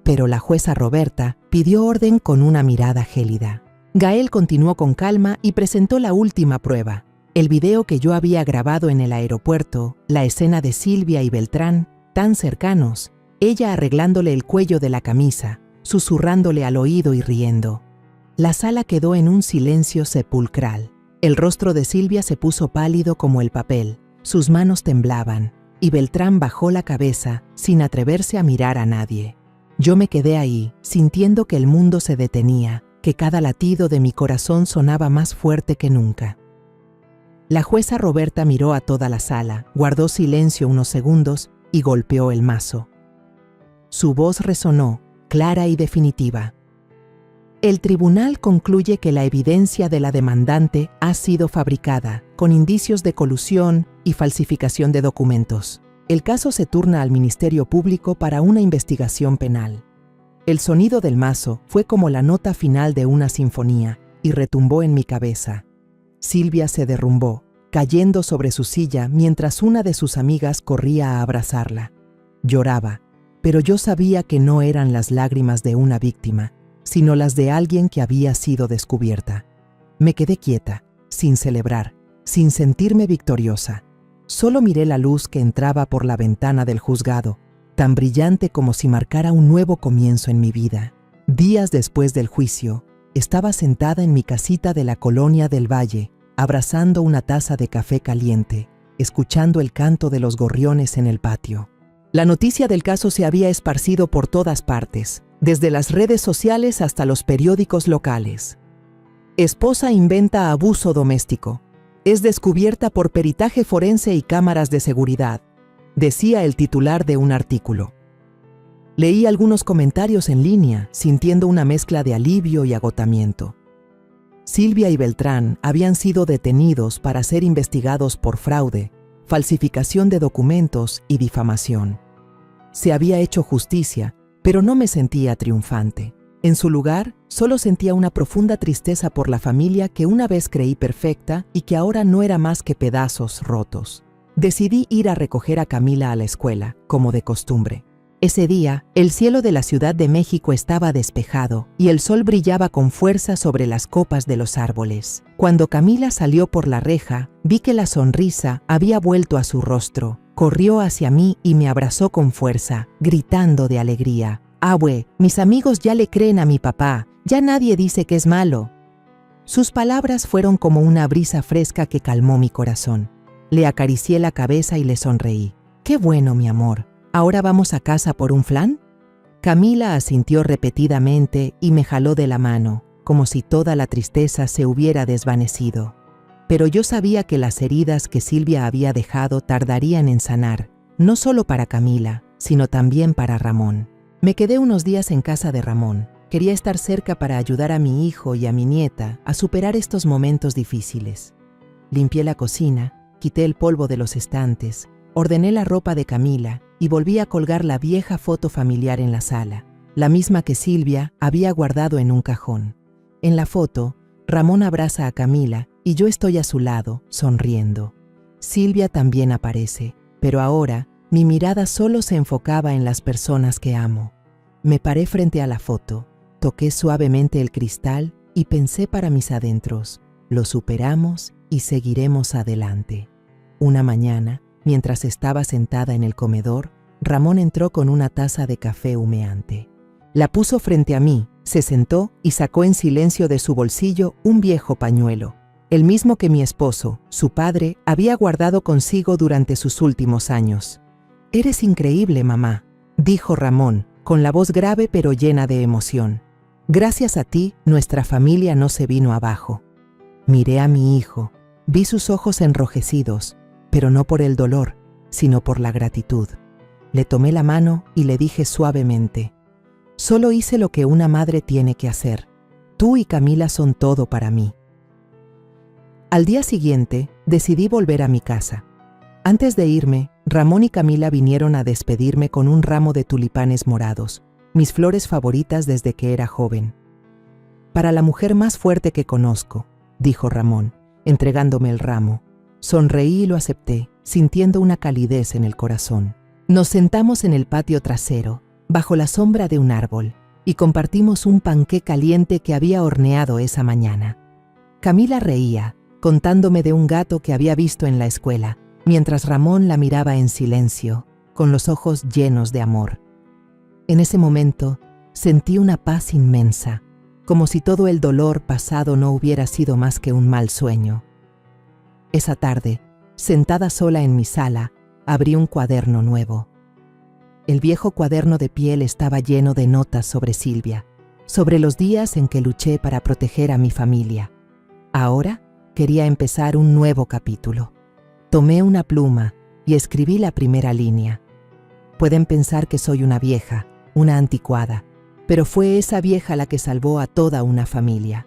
Pero la jueza Roberta pidió orden con una mirada gélida. Gael continuó con calma y presentó la última prueba. El video que yo había grabado en el aeropuerto, la escena de Silvia y Beltrán, tan cercanos, ella arreglándole el cuello de la camisa, susurrándole al oído y riendo. La sala quedó en un silencio sepulcral. El rostro de Silvia se puso pálido como el papel, sus manos temblaban, y Beltrán bajó la cabeza sin atreverse a mirar a nadie. Yo me quedé ahí, sintiendo que el mundo se detenía, que cada latido de mi corazón sonaba más fuerte que nunca. La jueza Roberta miró a toda la sala, guardó silencio unos segundos y golpeó el mazo. Su voz resonó, clara y definitiva. El tribunal concluye que la evidencia de la demandante ha sido fabricada, con indicios de colusión y falsificación de documentos. El caso se turna al Ministerio Público para una investigación penal. El sonido del mazo fue como la nota final de una sinfonía y retumbó en mi cabeza. Silvia se derrumbó, cayendo sobre su silla mientras una de sus amigas corría a abrazarla. Lloraba, pero yo sabía que no eran las lágrimas de una víctima, sino las de alguien que había sido descubierta. Me quedé quieta, sin celebrar, sin sentirme victoriosa. Solo miré la luz que entraba por la ventana del juzgado, tan brillante como si marcara un nuevo comienzo en mi vida. Días después del juicio, estaba sentada en mi casita de la colonia del Valle, abrazando una taza de café caliente, escuchando el canto de los gorriones en el patio. La noticia del caso se había esparcido por todas partes, desde las redes sociales hasta los periódicos locales. Esposa inventa abuso doméstico. Es descubierta por peritaje forense y cámaras de seguridad, decía el titular de un artículo. Leí algunos comentarios en línea, sintiendo una mezcla de alivio y agotamiento. Silvia y Beltrán habían sido detenidos para ser investigados por fraude, falsificación de documentos y difamación. Se había hecho justicia, pero no me sentía triunfante. En su lugar, solo sentía una profunda tristeza por la familia que una vez creí perfecta y que ahora no era más que pedazos rotos. Decidí ir a recoger a Camila a la escuela, como de costumbre. Ese día, el cielo de la Ciudad de México estaba despejado y el sol brillaba con fuerza sobre las copas de los árboles. Cuando Camila salió por la reja, vi que la sonrisa había vuelto a su rostro. Corrió hacia mí y me abrazó con fuerza, gritando de alegría. «Abue, mis amigos ya le creen a mi papá, ya nadie dice que es malo». Sus palabras fueron como una brisa fresca que calmó mi corazón. Le acaricié la cabeza y le sonreí. «Qué bueno, mi amor. ¿Ahora vamos a casa por un flan?» Camila asintió repetidamente y me jaló de la mano, como si toda la tristeza se hubiera desvanecido. Pero yo sabía que las heridas que Silvia había dejado tardarían en sanar, no solo para Camila, sino también para Ramón. Me quedé unos días en casa de Ramón. Quería estar cerca para ayudar a mi hijo y a mi nieta a superar estos momentos difíciles. Limpié la cocina, quité el polvo de los estantes, ordené la ropa de Camila y volví a colgar la vieja foto familiar en la sala, la misma que Silvia había guardado en un cajón. En la foto, Ramón abraza a Camila y yo estoy a su lado, sonriendo. Silvia también aparece, pero ahora mi mirada solo se enfocaba en las personas que amo. Me paré frente a la foto, toqué suavemente el cristal y pensé para mis adentros, lo superamos y seguiremos adelante. Una mañana, mientras estaba sentada en el comedor, Ramón entró con una taza de café humeante. La puso frente a mí, se sentó y sacó en silencio de su bolsillo un viejo pañuelo, el mismo que mi esposo, su padre, había guardado consigo durante sus últimos años. «Eres increíble, mamá», dijo Ramón, con la voz grave pero llena de emoción. «Gracias a ti, nuestra familia no se vino abajo». Miré a mi hijo, vi sus ojos enrojecidos, pero no por el dolor, sino por la gratitud. Le tomé la mano y le dije suavemente: «Solo hice lo que una madre tiene que hacer. Tú y Camila son todo para mí». Al día siguiente, decidí volver a mi casa. Antes de irme, Ramón y Camila vinieron a despedirme con un ramo de tulipanes morados, mis flores favoritas desde que era joven. «Para la mujer más fuerte que conozco», dijo Ramón, entregándome el ramo. Sonreí y lo acepté, sintiendo una calidez en el corazón. Nos sentamos en el patio trasero, bajo la sombra de un árbol, y compartimos un panqué caliente que había horneado esa mañana. Camila reía, contándome de un gato que había visto en la escuela, mientras Ramón la miraba en silencio, con los ojos llenos de amor. En ese momento, sentí una paz inmensa, como si todo el dolor pasado no hubiera sido más que un mal sueño. Esa tarde, sentada sola en mi sala, abrí un cuaderno nuevo. El viejo cuaderno de piel estaba lleno de notas sobre Silvia, sobre los días en que luché para proteger a mi familia. Ahora quería empezar un nuevo capítulo. Tomé una pluma y escribí la primera línea. Pueden pensar que soy una vieja, una anticuada, pero fue esa vieja la que salvó a toda una familia.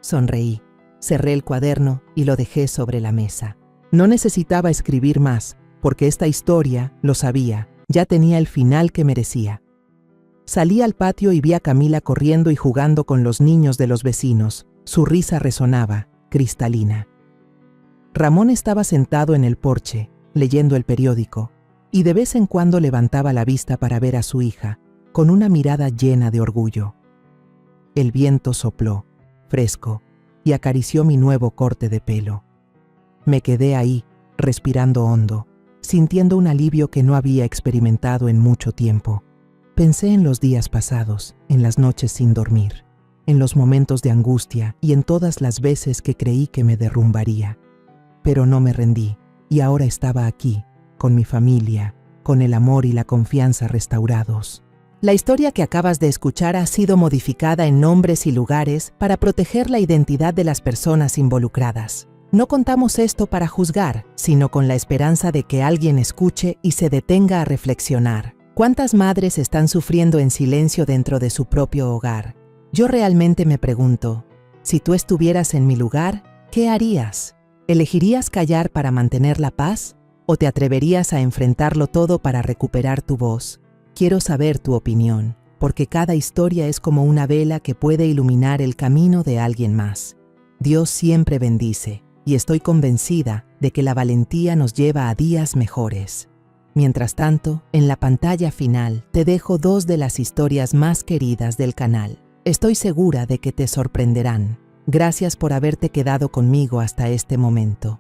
Sonreí, cerré el cuaderno y lo dejé sobre la mesa. No necesitaba escribir más, porque esta historia, lo sabía, ya tenía el final que merecía. Salí al patio y vi a Camila corriendo y jugando con los niños de los vecinos. Su risa resonaba, cristalina. Ramón estaba sentado en el porche, leyendo el periódico, y de vez en cuando levantaba la vista para ver a su hija, con una mirada llena de orgullo. El viento sopló, fresco, y acarició mi nuevo corte de pelo. Me quedé ahí, respirando hondo, sintiendo un alivio que no había experimentado en mucho tiempo. Pensé en los días pasados, en las noches sin dormir, en los momentos de angustia y en todas las veces que creí que me derrumbaría. Pero no me rendí, y ahora estaba aquí, con mi familia, con el amor y la confianza restaurados. La historia que acabas de escuchar ha sido modificada en nombres y lugares para proteger la identidad de las personas involucradas. No contamos esto para juzgar, sino con la esperanza de que alguien escuche y se detenga a reflexionar. ¿Cuántas madres están sufriendo en silencio dentro de su propio hogar? Yo realmente me pregunto, si tú estuvieras en mi lugar, ¿qué harías? ¿Elegirías callar para mantener la paz? ¿O te atreverías a enfrentarlo todo para recuperar tu voz? Quiero saber tu opinión, porque cada historia es como una vela que puede iluminar el camino de alguien más. Dios siempre bendice, y estoy convencida de que la valentía nos lleva a días mejores. Mientras tanto, en la pantalla final te dejo 2 de las historias más queridas del canal. Estoy segura de que te sorprenderán. Gracias por haberte quedado conmigo hasta este momento.